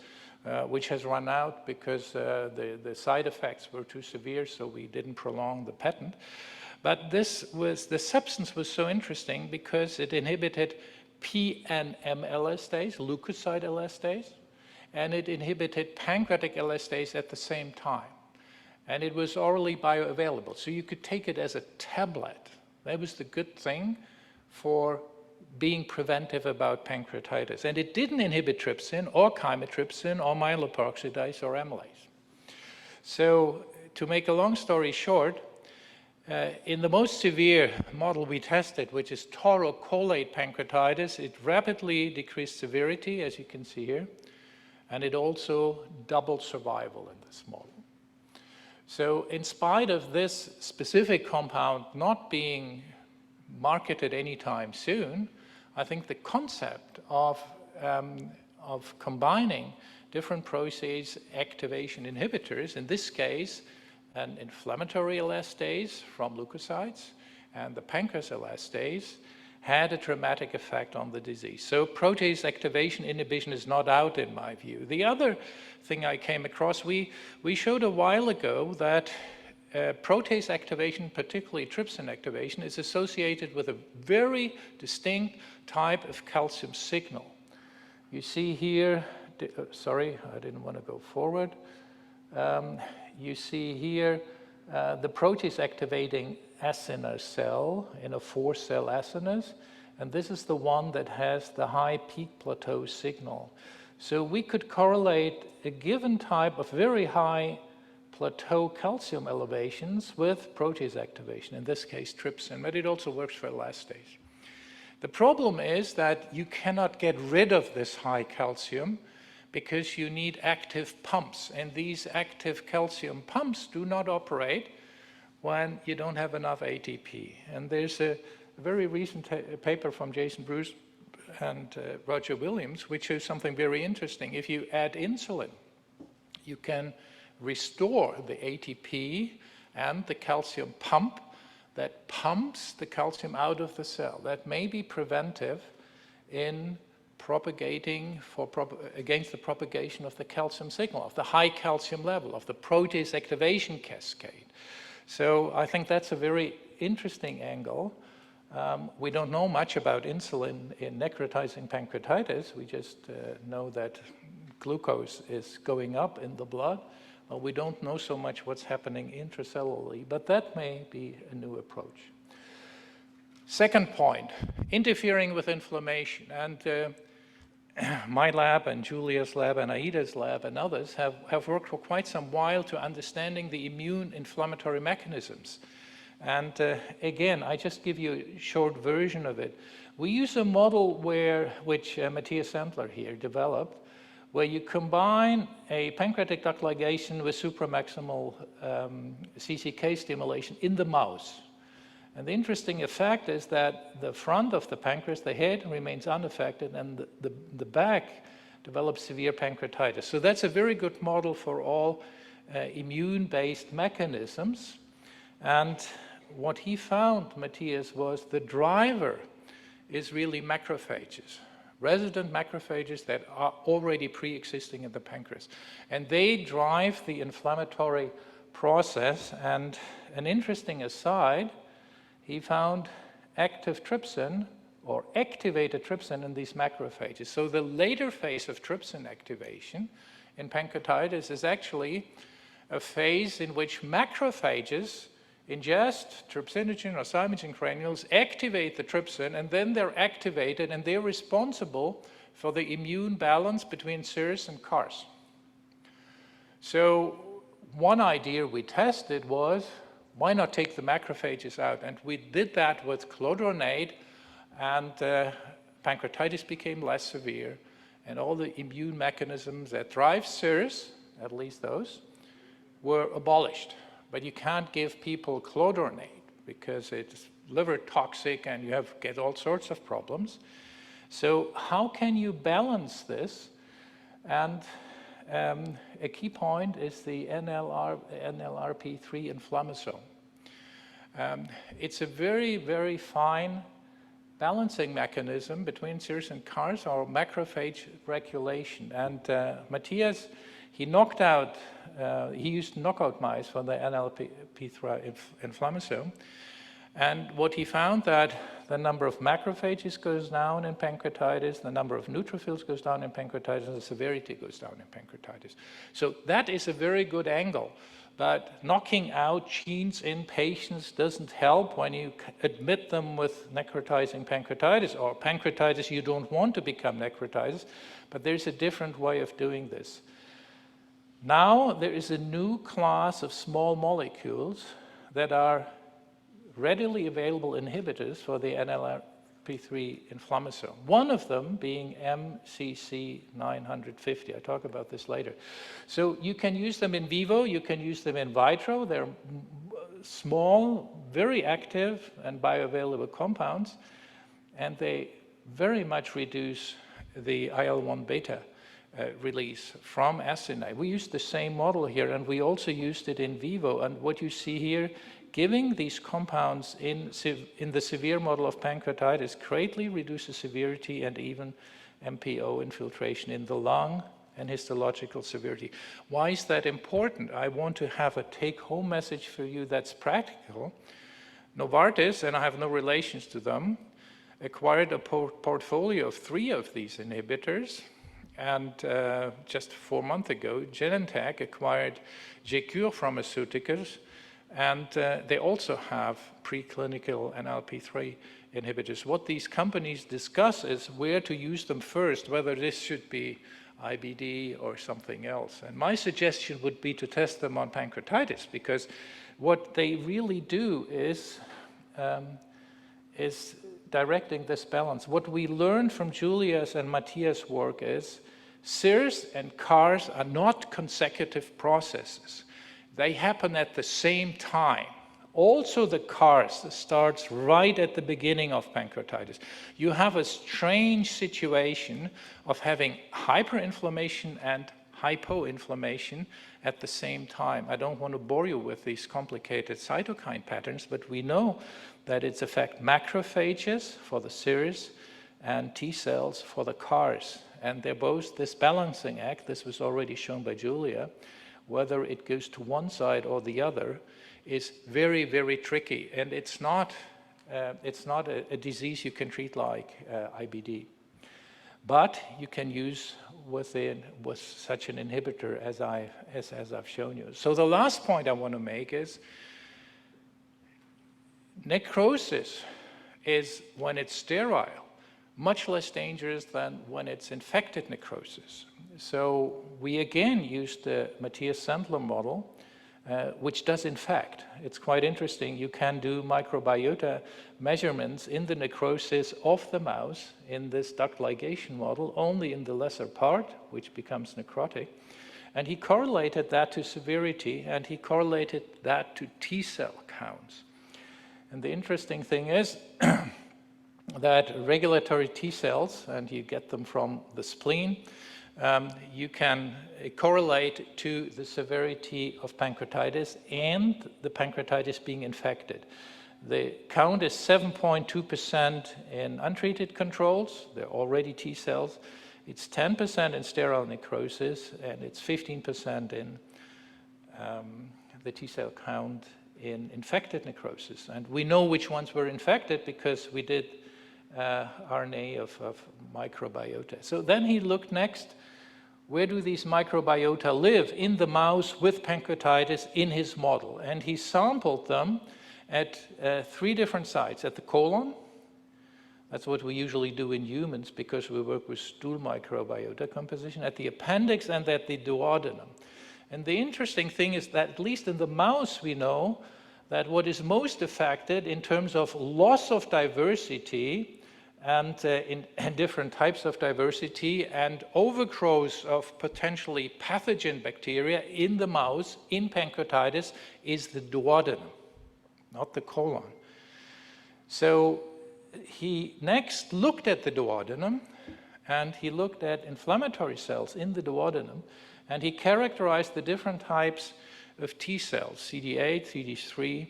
which has run out because the side effects were too severe, so we didn't prolong the patent. But the substance was so interesting because it inhibited PNM elastase, leukocyte elastase, and it inhibited pancreatic elastase at the same time. And it was orally bioavailable, so you could take it as a tablet. That was the good thing for being preventive about pancreatitis. And it didn't inhibit trypsin or chymotrypsin or myeloperoxidase or amylase. So to make a long story short, in the most severe model we tested, which is taurocolate pancreatitis, it rapidly decreased severity, as you can see here, and it also doubled survival in this model. So in spite of this specific compound not being marketed anytime soon, I think the concept of combining different protease activation inhibitors, in this case, an inflammatory elastase from leukocytes and the pancreas elastase, had a dramatic effect on the disease. So protease activation inhibition is not out in my view. The other thing I came across, we showed a while ago that protease activation, particularly trypsin activation, is associated with a very distinct type of calcium signal. You see here, sorry, I didn't want to go forward. You see here the protease activating acinar cell in a 4-cell acinus, and this is the one that has the high peak plateau signal. So we could correlate a given type of very high plateau calcium elevations with protease activation, in this case trypsin, but it also works for elastase. The problem is that you cannot get rid of this high calcium because you need active pumps, and these active calcium pumps do not operate when you don't have enough ATP. And there's a very recent paper from Jason Bruce and Roger Williams, which shows something very interesting. If you add insulin, you can restore the ATP and the calcium pump that pumps the calcium out of the cell. That may be preventive in propagating against the propagation of the calcium signal, of the high calcium level, of the protease activation cascade. So I think that's a very interesting angle. We don't know much about insulin in necrotizing pancreatitis. We just know that glucose is going up in the blood. Well, we don't know so much what's happening intracellularly, but that may be a new approach. Second point, interfering with inflammation. And my lab and Julia's lab and Aida's lab and others have worked for quite some while to understanding the immune inflammatory mechanisms. And again, I just give you a short version of it. We use a model which Matthias Sandler here developed, where you combine a pancreatic duct ligation with supramaximal CCK stimulation in the mouse. And the interesting effect is that the front of the pancreas, the head, remains unaffected, and the back develops severe pancreatitis. So that's a very good model for all immune-based mechanisms. And what he found, Matthias, was the driver is really macrophages, resident macrophages that are already pre-existing in the pancreas. And they drive the inflammatory process. And an interesting aside, he found active trypsin or activated trypsin in these macrophages. So the later phase of trypsin activation in pancreatitis is actually a phase in which macrophages ingest trypsinogen or cymogen granules, activate the trypsin, and then they're activated and they're responsible for the immune balance between CIRS and CARS. So one idea we tested was, why not take the macrophages out? And we did that with clodronate, and pancreatitis became less severe, and all the immune mechanisms that drive CIRS, at least those, were abolished. But you can't give people clodronate because it's liver toxic and you get all sorts of problems. So how can you balance this? And a key point is the NLRP3 inflammasome. It's a very, very fine balancing mechanism between CIRS and CARS, or macrophage regulation. And Matthias, he knocked out, he used knockout mice for the NLRP3 inflammasome. And what he found, that the number of macrophages goes down in pancreatitis, the number of neutrophils goes down in pancreatitis, and the severity goes down in pancreatitis. So that is a very good angle. But knocking out genes in patients doesn't help when you admit them with necrotizing pancreatitis, or pancreatitis you don't want to become necrotized, but there's a different way of doing this. Now there is a new class of small molecules that are readily available inhibitors for the NLRP3 inflammasome. One of them being MCC950. I talk about this later. So you can use them in vivo, you can use them in vitro. They're small, very active and bioavailable compounds, and they very much reduce the IL-1 beta release from acini. We used the same model here, and we also used it in vivo. And what you see here, giving these compounds in the severe model of pancreatitis greatly reduces severity and even MPO infiltration in the lung and histological severity. Why is that important? I want to have a take-home message for you that's practical. Novartis, and I have no relations to them, acquired a portfolio of 3 of these inhibitors. And just 4 months ago, Genentech acquired Jecure Pharmaceuticals, and they also have preclinical NLRP3 inhibitors. What these companies discuss is where to use them first, whether this should be IBD or something else. And my suggestion would be to test them on pancreatitis, because what they really do is directing this balance. What we learned from Julia's and Matthias' work is CIRS and CARS are not consecutive processes. They happen at the same time. Also, the CARS starts right at the beginning of pancreatitis. You have a strange situation of having hyperinflammation and hypoinflammation at the same time. I don't want to bore you with these complicated cytokine patterns, but we know that it's affect macrophages for the CIRS and T cells for the CARS. And they're both this balancing act. This was already shown by Julia. Whether it goes to one side or the other is very, very tricky. And it's not a disease you can treat like IBD. But you can use with such an inhibitor as I've shown you. So the last point I want to make is necrosis is, when it's sterile, much less dangerous than when it's infected necrosis. So we again used the Matthias Sandler model which does infect. It's quite interesting. You can do microbiota measurements in the necrosis of the mouse in this duct ligation model, only in the lesser part, which becomes necrotic. And he correlated that to severity, and he correlated that to T cell counts. And the interesting thing is that regulatory T cells, and you get them from the spleen, you can correlate to the severity of pancreatitis and the pancreatitis being infected. The count is 7.2% in untreated controls. They're already T cells. It's 10% in sterile necrosis, and it's 15% in the T cell count in infected necrosis. And we know which ones were infected because we did RNA of microbiota. So then he looked next, where do these microbiota live in the mouse with pancreatitis in his model? And he sampled them at 3 different sites, at the colon. That's what we usually do in humans because we work with stool microbiota composition, at the appendix and at the duodenum. And the interesting thing is that at least in the mouse we know that what is most affected in terms of loss of diversity and in different types of diversity and overgrowth of potentially pathogen bacteria in the mouse in pancreatitis is the duodenum, not the colon. So he next looked at the duodenum, and he looked at inflammatory cells in the duodenum, and he characterized the different types of T cells, CD8, CD3,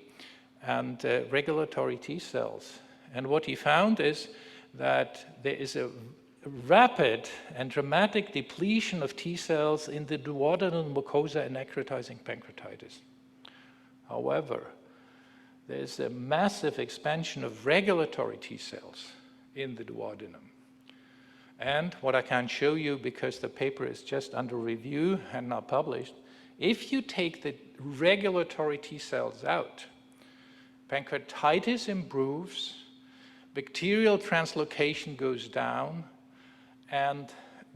and regulatory T cells. And what he found is that there is a rapid and dramatic depletion of T cells in the duodenal mucosa in necrotizing pancreatitis. However, there's a massive expansion of regulatory T cells in the duodenum. And what I can show you, because the paper is just under review and not published, if you take the regulatory T cells out, pancreatitis improves, bacterial translocation goes down, and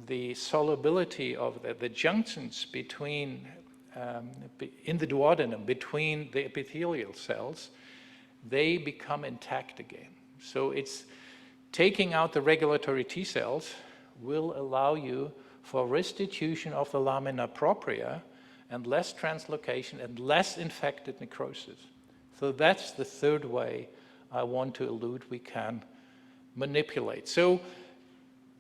the solubility of the junctions between, in the duodenum, between the epithelial cells, they become intact again. So it's taking out the regulatory T cells will allow you for restitution of the lamina propria and less translocation and less infected necrosis. So that's the third way I want to allude we can manipulate. So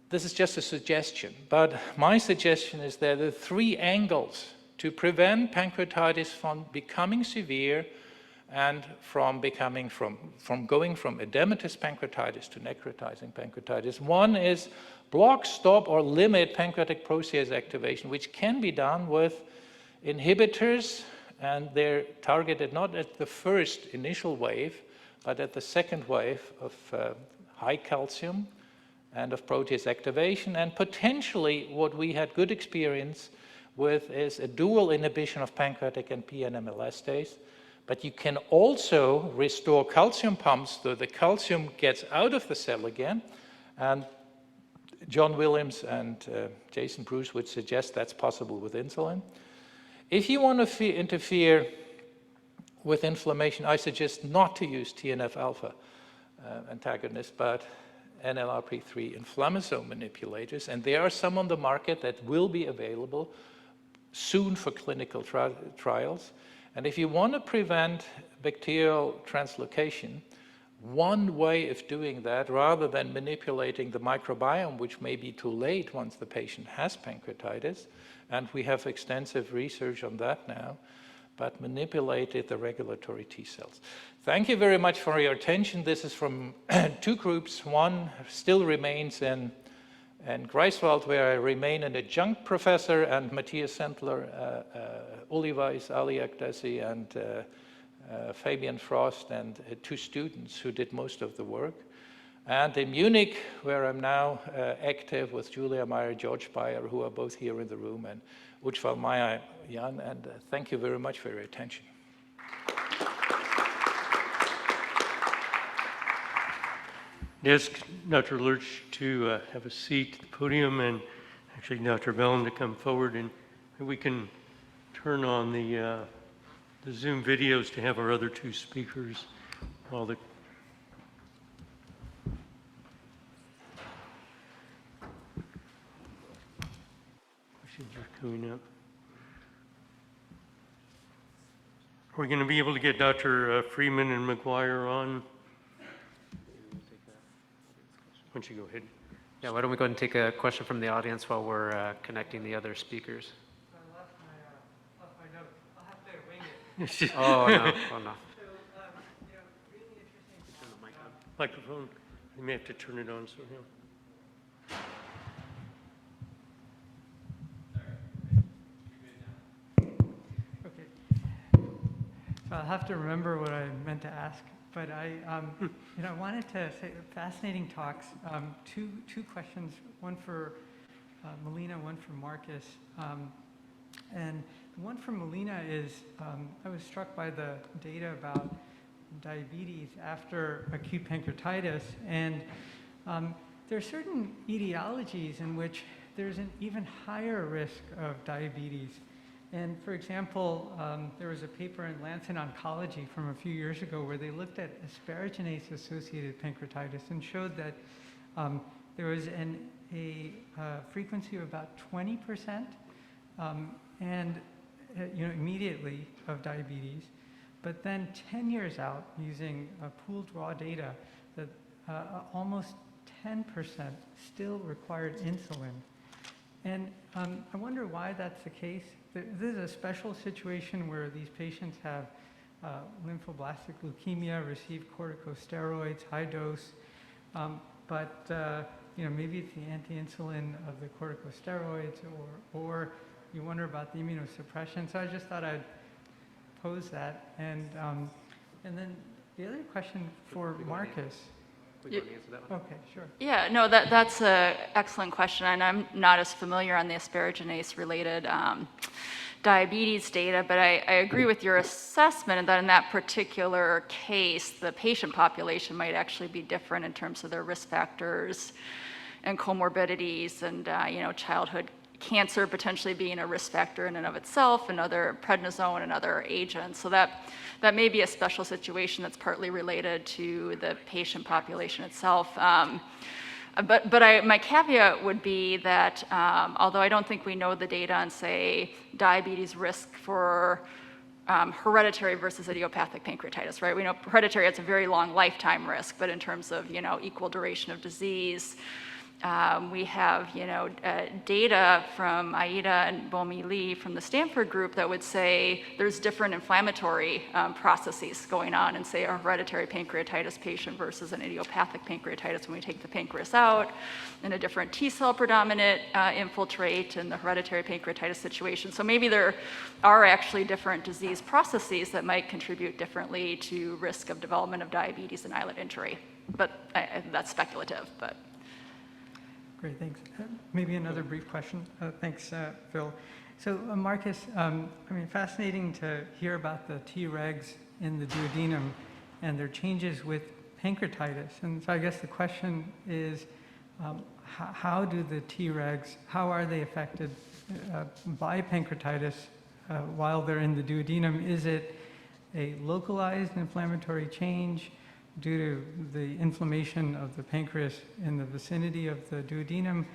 this is just a suggestion, but my suggestion is there are 3 angles to prevent pancreatitis from becoming severe and from going from edematous pancreatitis to necrotizing pancreatitis. One is block, stop, or limit pancreatic protease activation, which can be done with inhibitors, and they're targeted not at the first initial wave, but at the second wave of high calcium and of protease activation. And potentially what we had good experience with is a dual inhibition of pancreatic and PNM elastase. But you can also restore calcium pumps so the calcium gets out of the cell again. And John Williams and Jason Bruce would suggest that's possible with insulin. If you want to interfere with inflammation, I suggest not to use TNF-alpha antagonists, but NLRP3 inflammasome manipulators. And there are some on the market that will be available soon for clinical trials. And if you want to prevent bacterial translocation, one way of doing that, rather than manipulating the microbiome, which may be too late once the patient has pancreatitis, and we have extensive research on that now, but manipulated the regulatory T cells. Thank you very much for your attention. This is from 2 groups. One still remains in Greifswald, where I remain an adjunct professor, and Matthias Sendler, Uli Weiss, Ali Akdasi, and Fabian Frost, and 2 students who did most of the work. And in Munich, where I'm now active with Julia Meyer, George Bayer, who are both here in the room, and Ujval Maya Jan, and thank you very much for your attention. Ask Dr. Lurch to have a seat at the podium, and actually Dr. Bellen to come forward, and we can turn on the the Zoom videos to have our other two speakers while the questions are coming up. Are we going to be able to get Dr. Freeman and Mcguire on? Why don't you go ahead? Yeah, why don't we go ahead and take a question from the audience while we're connecting the other speakers? I left my notes. I'll have to wing it. Oh, no, oh, no. So, really interesting. Turn the mic on. Microphone. You may have to turn it on somehow. Okay. So I'll have to remember what I meant to ask, but I wanted to say fascinating talks. Two questions, one for Melina, one for Marcus. And one for Melina is, I was struck by the data about diabetes after acute pancreatitis, and there are certain etiologies in which there's an even higher risk of diabetes. And for example, there was a paper in Lancet Oncology from a few years ago where they looked at asparaginase-associated pancreatitis and showed that there was a frequency of about 20% and immediately of diabetes. But then 10 years out, using pooled raw data, that almost 10% still required insulin. And I wonder why that's the case. This is a special situation where these patients have lymphoblastic leukemia, receive corticosteroids, high dose, but maybe it's the anti-insulin of the corticosteroids, or you wonder about the immunosuppression. So I just thought I'd pose that, and then the other question for Marcus. We want to answer that one? Okay, sure. Yeah, no, that's an excellent question, and I'm not as familiar on the asparaginase-related diabetes data, but I agree with your assessment that in that particular case, the patient population might actually be different in terms of their risk factors and comorbidities, and childhood cancer potentially being a risk factor in and of itself, and other prednisone and other agents. So that may be a special situation that's partly related to the patient population itself. But my caveat would be that although I don't think we know the data on, say, diabetes risk for hereditary versus idiopathic pancreatitis, right? We know hereditary has a very long lifetime risk, but in terms of equal duration of disease, we have, data from Aida and Bomi Lee from the Stanford group that would say there's different inflammatory processes going on in, say, a hereditary pancreatitis patient versus an idiopathic pancreatitis when we take the pancreas out, and a different T cell predominant infiltrate in the hereditary pancreatitis situation. So maybe there are actually different disease processes that might contribute differently to risk of development of diabetes and islet injury. But that's speculative, but. Great, thanks. Maybe another brief question. Thanks, Phil. So, Marcus, fascinating to hear about the Tregs in the duodenum and their changes with pancreatitis. And so I guess the question is, how do the Tregs, how are they affected by pancreatitis while they're in the duodenum? Is it a localized inflammatory change due to the inflammation of the pancreas in the vicinity of the duodenum?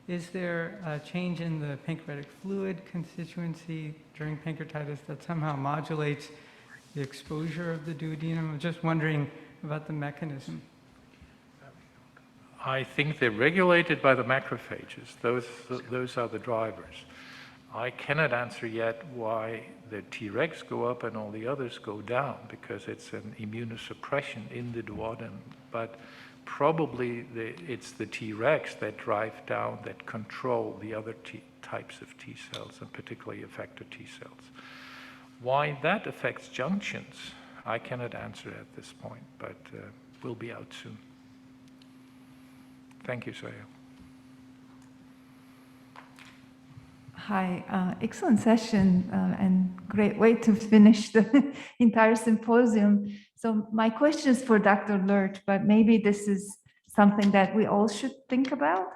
Is there a change in the pancreatic fluid constituency during pancreatitis that somehow modulates the exposure of the duodenum? I'm just wondering about the mechanism. I think they're regulated by the macrophages. Those are the drivers. I cannot answer yet why the Tregs go up and all the others go down, because it's an immunosuppression in the duodenum. But probably it's the Tregs that drive down, that control the other types of T cells, and particularly effector T cells. Why that affects junctions, I cannot answer at this point, but will be out soon. Thank you, Saya. Hi, excellent session and great way to finish the entire symposium. So my question is for Dr. Lurch, but maybe this is something that we all should think about.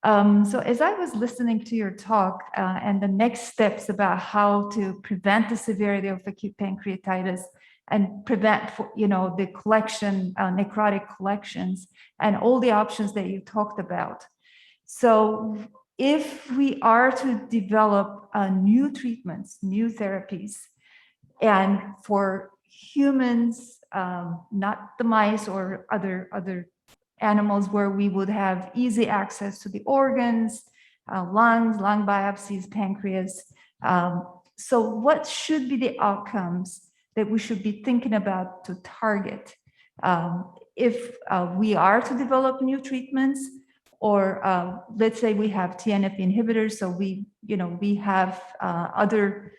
So as I was listening to your talk and the next steps about how to prevent the severity of acute pancreatitis and prevent, the collection, necrotic collections, and all the options that you talked about. So if we are to develop new treatments, new therapies, and for humans, not the mice or other animals where we would have easy access to the organs, lungs, lung biopsies, pancreas. So what should be the outcomes that we should be thinking about to target if we are to develop new treatments, or let's say we have TNF inhibitors, so we have other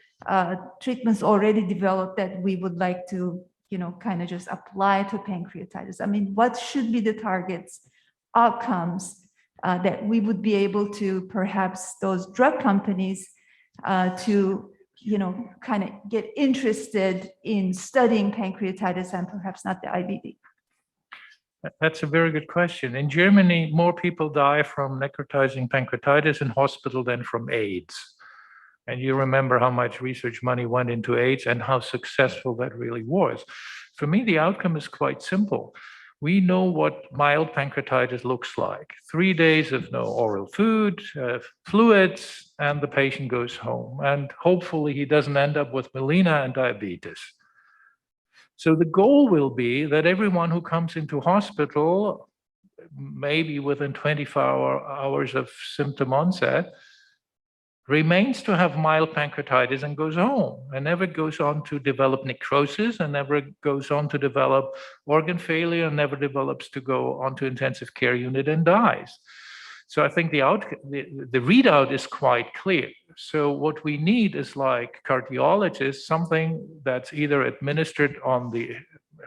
treatments already developed that we would like to kind of just apply to pancreatitis. I mean, what should be the targets, outcomes that we would be able to, perhaps those drug companies to kind of get interested in studying pancreatitis and perhaps not the IBD? That's a very good question. In Germany, more people die from necrotizing pancreatitis in hospital than from AIDS. And you remember how much research money went into AIDS and how successful that really was. For me, the outcome is quite simple. We know what mild pancreatitis looks like. 3 days of no oral food, fluids, and the patient goes home. And hopefully he doesn't end up with melina and diabetes. So the goal will be that everyone who comes into hospital, maybe within 24 hours of symptom onset, remains to have mild pancreatitis and goes home, and never goes on to develop necrosis, and never goes on to develop organ failure, and never develops to go onto intensive care unit and dies. So I think the readout is quite clear. So what we need is, like cardiologists, something that's either administered on the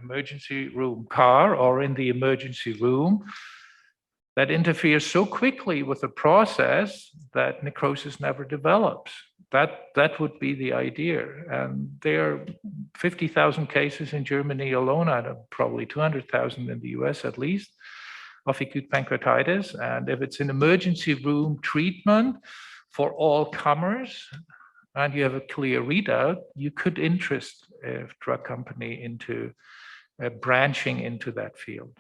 emergency room car or in the emergency room that interferes so quickly with the process that necrosis never develops. That would be the idea. And there are 50,000 cases in Germany alone, out of probably 200,000 in the US at least, of acute pancreatitis. And if it's an emergency room treatment for all comers, and you have a clear readout, you could interest a drug company into branching into that field.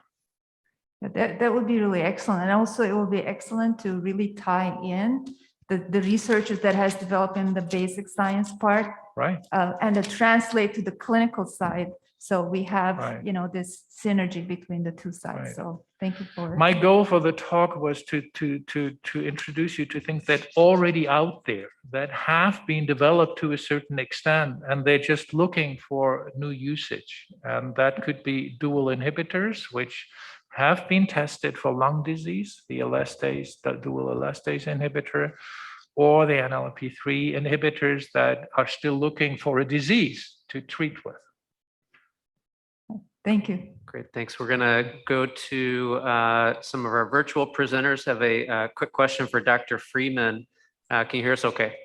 That would be really excellent. And also it will be excellent to really tie in the research that has developed in the basic science part, right? And to translate to the clinical side. So we have, Right. This synergy between the two sides. Right. So thank you for. My goal for the talk was to introduce you to things that already out there, that have been developed to a certain extent, and they're just looking for new usage. And that could be dual inhibitors, which have been tested for lung disease, the elastase, the dual elastase inhibitor, or the NLRP3 inhibitors that are still looking for a disease to treat with. Thank you. Great, thanks. We're going to go to some of our virtual presenters. Have a quick question for Dr. Freeman. Can you hear us okay?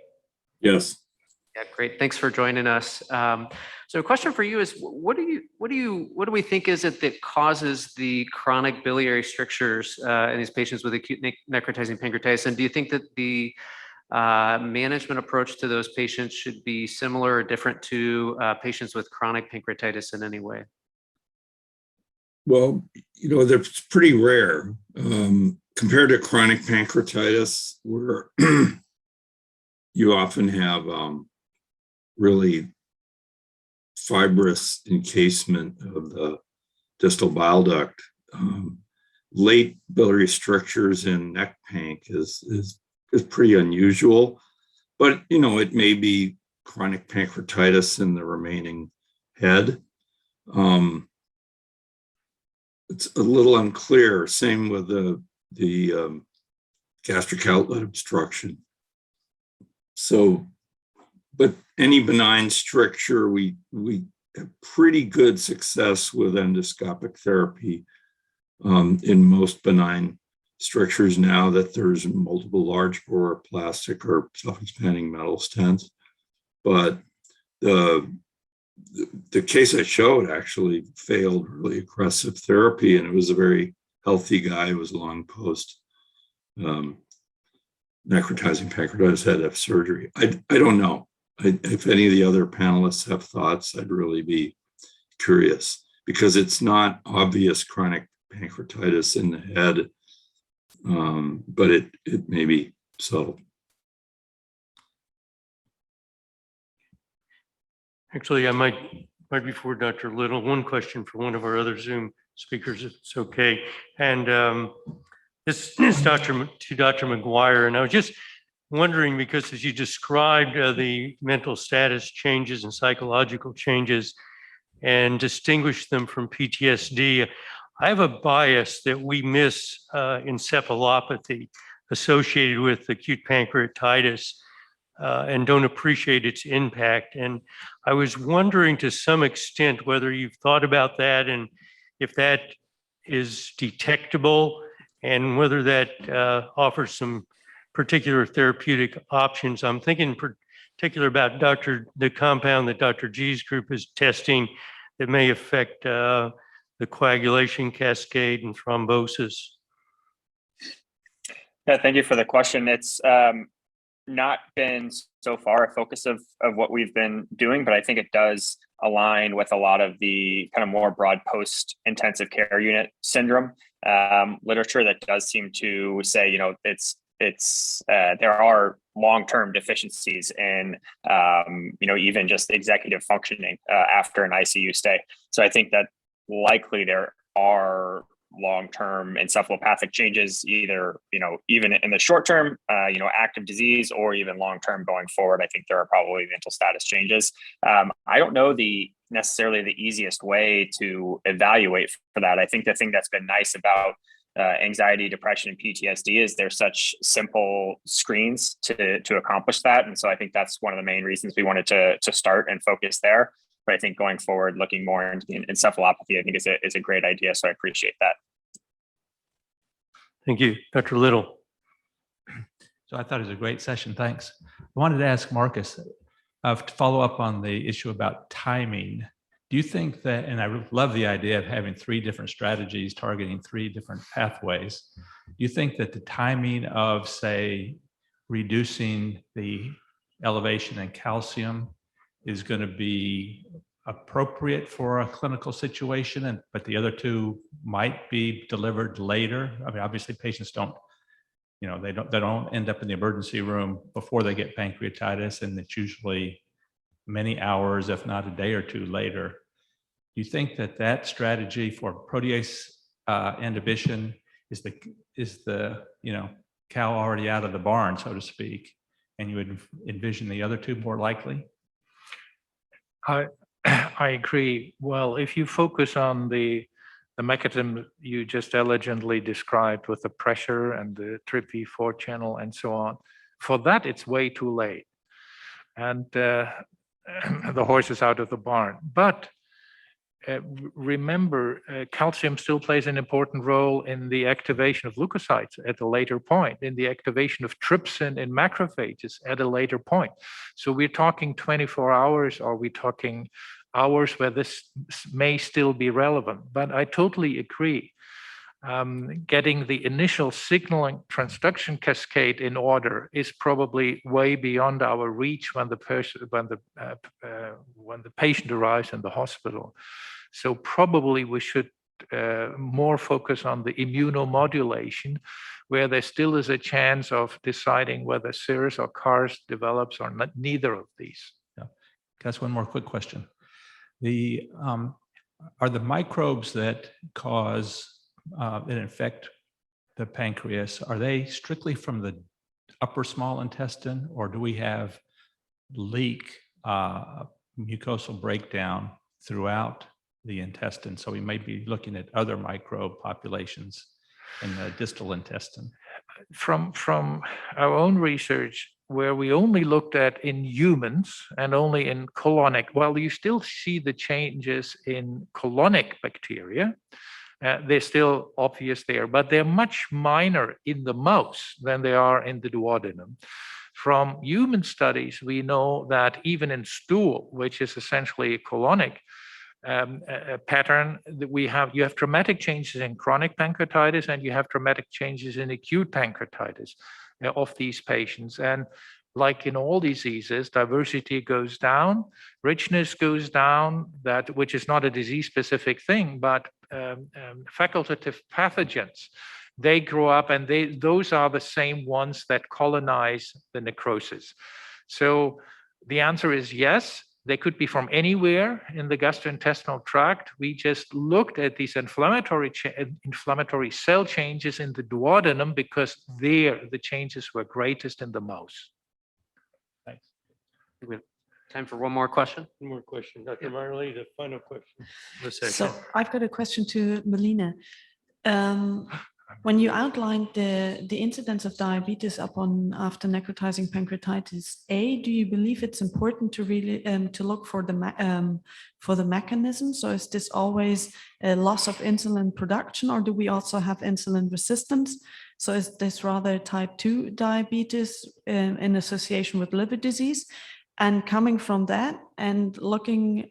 Yes. Yeah, great. Thanks for joining us. So a question for you is, what do we think is it that causes the chronic biliary strictures in these patients with acute necrotizing pancreatitis? And do you think that the management approach to those patients should be similar or different to patients with chronic pancreatitis in any way? Well, they're pretty rare compared to chronic pancreatitis, where you often have really fibrous encasement of the distal bile duct. Late biliary strictures in neck panc is pretty unusual, but it may be chronic pancreatitis in the remaining head. It's a little unclear. Same with the gastric outlet obstruction. So, but any benign stricture, we have pretty good success with endoscopic therapy in most benign strictures now that there's multiple large bore plastic or self-expanding metal stents. But the case I showed actually failed really aggressive therapy, and it was a very healthy guy. It was long post necrotizing pancreatitis had to have surgery. I don't know. If any of the other panelists have thoughts, I'd really be curious, because it's not obvious chronic pancreatitis in the head, but it may be subtle. Actually, I might before Dr. Little, one question for one of our other Zoom speakers, if it's okay. And this is to Dr. Mcguire, and I was just wondering, because as you described the mental status changes and psychological changes and distinguished them from PTSD, I have a bias that we miss encephalopathy associated with acute pancreatitis and don't appreciate its impact. And I was wondering to some extent whether you've thought about that and if that is detectable and whether that offers some particular therapeutic options. I'm thinking in particular about the compound that Dr. G's group is testing that may affect the coagulation cascade and thrombosis. Yeah, thank you for the question. It's not been so far a focus of what we've been doing, but I think it does align with a lot of the kind of more broad post-intensive care unit syndrome literature that does seem to say, you know, there are long-term deficiencies in, you know, even just executive functioning after an ICU stay. So I think that likely there are long-term encephalopathic changes, either, you know, even in the short term, you know, active disease, or even long-term going forward. I think there are probably mental status changes. I don't know necessarily the easiest way to evaluate for that. I think the thing that's been nice about anxiety, depression, and PTSD is there's such simple screens to accomplish that. And so I think that's one of the main reasons we wanted to start and focus there. But I think going forward, looking more into encephalopathy, I think is a great idea. So I appreciate that. Thank you. Dr. Little. So I thought it was a great session. Thanks. I wanted to ask Marcus to follow up on the issue about timing. Do you think that, and I love the idea of having 3 different strategies targeting 3 different pathways. Do you think that the timing of, say, reducing the elevation in calcium is going to be appropriate for a clinical situation, but the other 2 might be delivered later? I mean, obviously patients don't, you know, they don't end up in the emergency room before they get pancreatitis, and it's usually many hours, if not a day or 2 later. Do you think that strategy for protease inhibition is the you know, cow already out of the barn, so to speak, and you would envision the other 2 more likely? I agree. Well, if you focus on the mechanism you just elegantly described with the pressure and the TRPV4 channel and so on, for that it's way too late, and the horse is out of the barn. But remember, calcium still plays an important role in the activation of leukocytes at a later point, in the activation of trypsin in macrophages at a later point. So we're talking 24 hours, or we're talking hours where this may still be relevant. But I totally agree. Getting the initial signaling transduction cascade in order is probably way beyond our reach when the patient arrives in the hospital. So probably we should more focus on the immunomodulation, where there still is a chance of deciding whether SIRS or CARS develops or not, neither of these. Yeah. That's one more quick question. Are the microbes that cause and infect the pancreas, are they strictly from the upper small intestine, or do we have leak mucosal breakdown throughout the intestine? So we may be looking at other microbe populations in the distal intestine. From our own research, where we only looked at in humans and only in colonic, well, you still see the changes in colonic bacteria. They're still obvious there, but they're much minor in the mouse than they are in the duodenum. From human studies, we know that even in stool, which is essentially a colonic pattern, that you have dramatic changes in chronic pancreatitis and you have dramatic changes in acute pancreatitis. of these patients. And like in all diseases, diversity goes down, richness goes down, which is not a disease-specific thing, but facultative pathogens, they grow up, and those are the same ones that colonize the necrosis. So the answer is yes, they could be from anywhere in the gastrointestinal tract. We just looked at these inflammatory cell changes in the duodenum because there the changes were greatest in the mouse. Thanks. We have time for one more question. One more question. Dr. Marley, the final question of the session. So I've got a question to Melina. When you outlined the incidence of diabetes after necrotizing pancreatitis, do you believe it's important to really to look for the mechanism? So is this always a loss of insulin production, or do we also have insulin resistance? So is this rather type 2 diabetes in association with liver disease? And coming from that and looking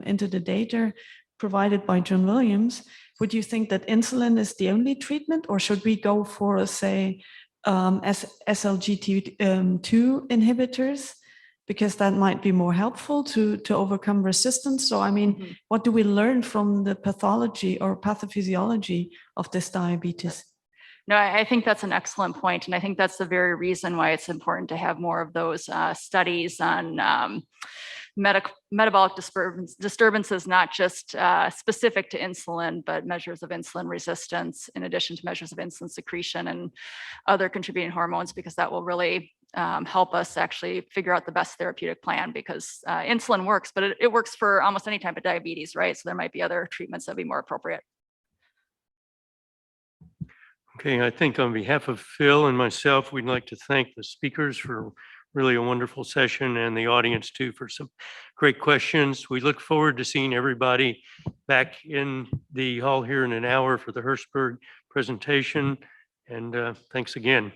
into the data provided by John Williams, would you think that insulin is the only treatment, or should we go for, say, SGLT2 inhibitors, because that might be more helpful to overcome resistance? So, I mean, what do we learn from the pathology or pathophysiology of this diabetes? No, I think that's an excellent point, and I think that's the very reason why it's important to have more of those studies on metabolic disturbances, not just specific to insulin, but measures of insulin resistance, in addition to measures of insulin secretion and other contributing hormones, because that will really help us actually figure out the best therapeutic plan, because insulin works, but it works for almost any type of diabetes, right? So there might be other treatments that would be more appropriate. Okay, I think on behalf of Phil and myself, we'd like to thank the speakers for really a wonderful session, and the audience too for some great questions. We look forward to seeing everybody back in the hall here in an hour for the Hirschberg presentation. And thanks again.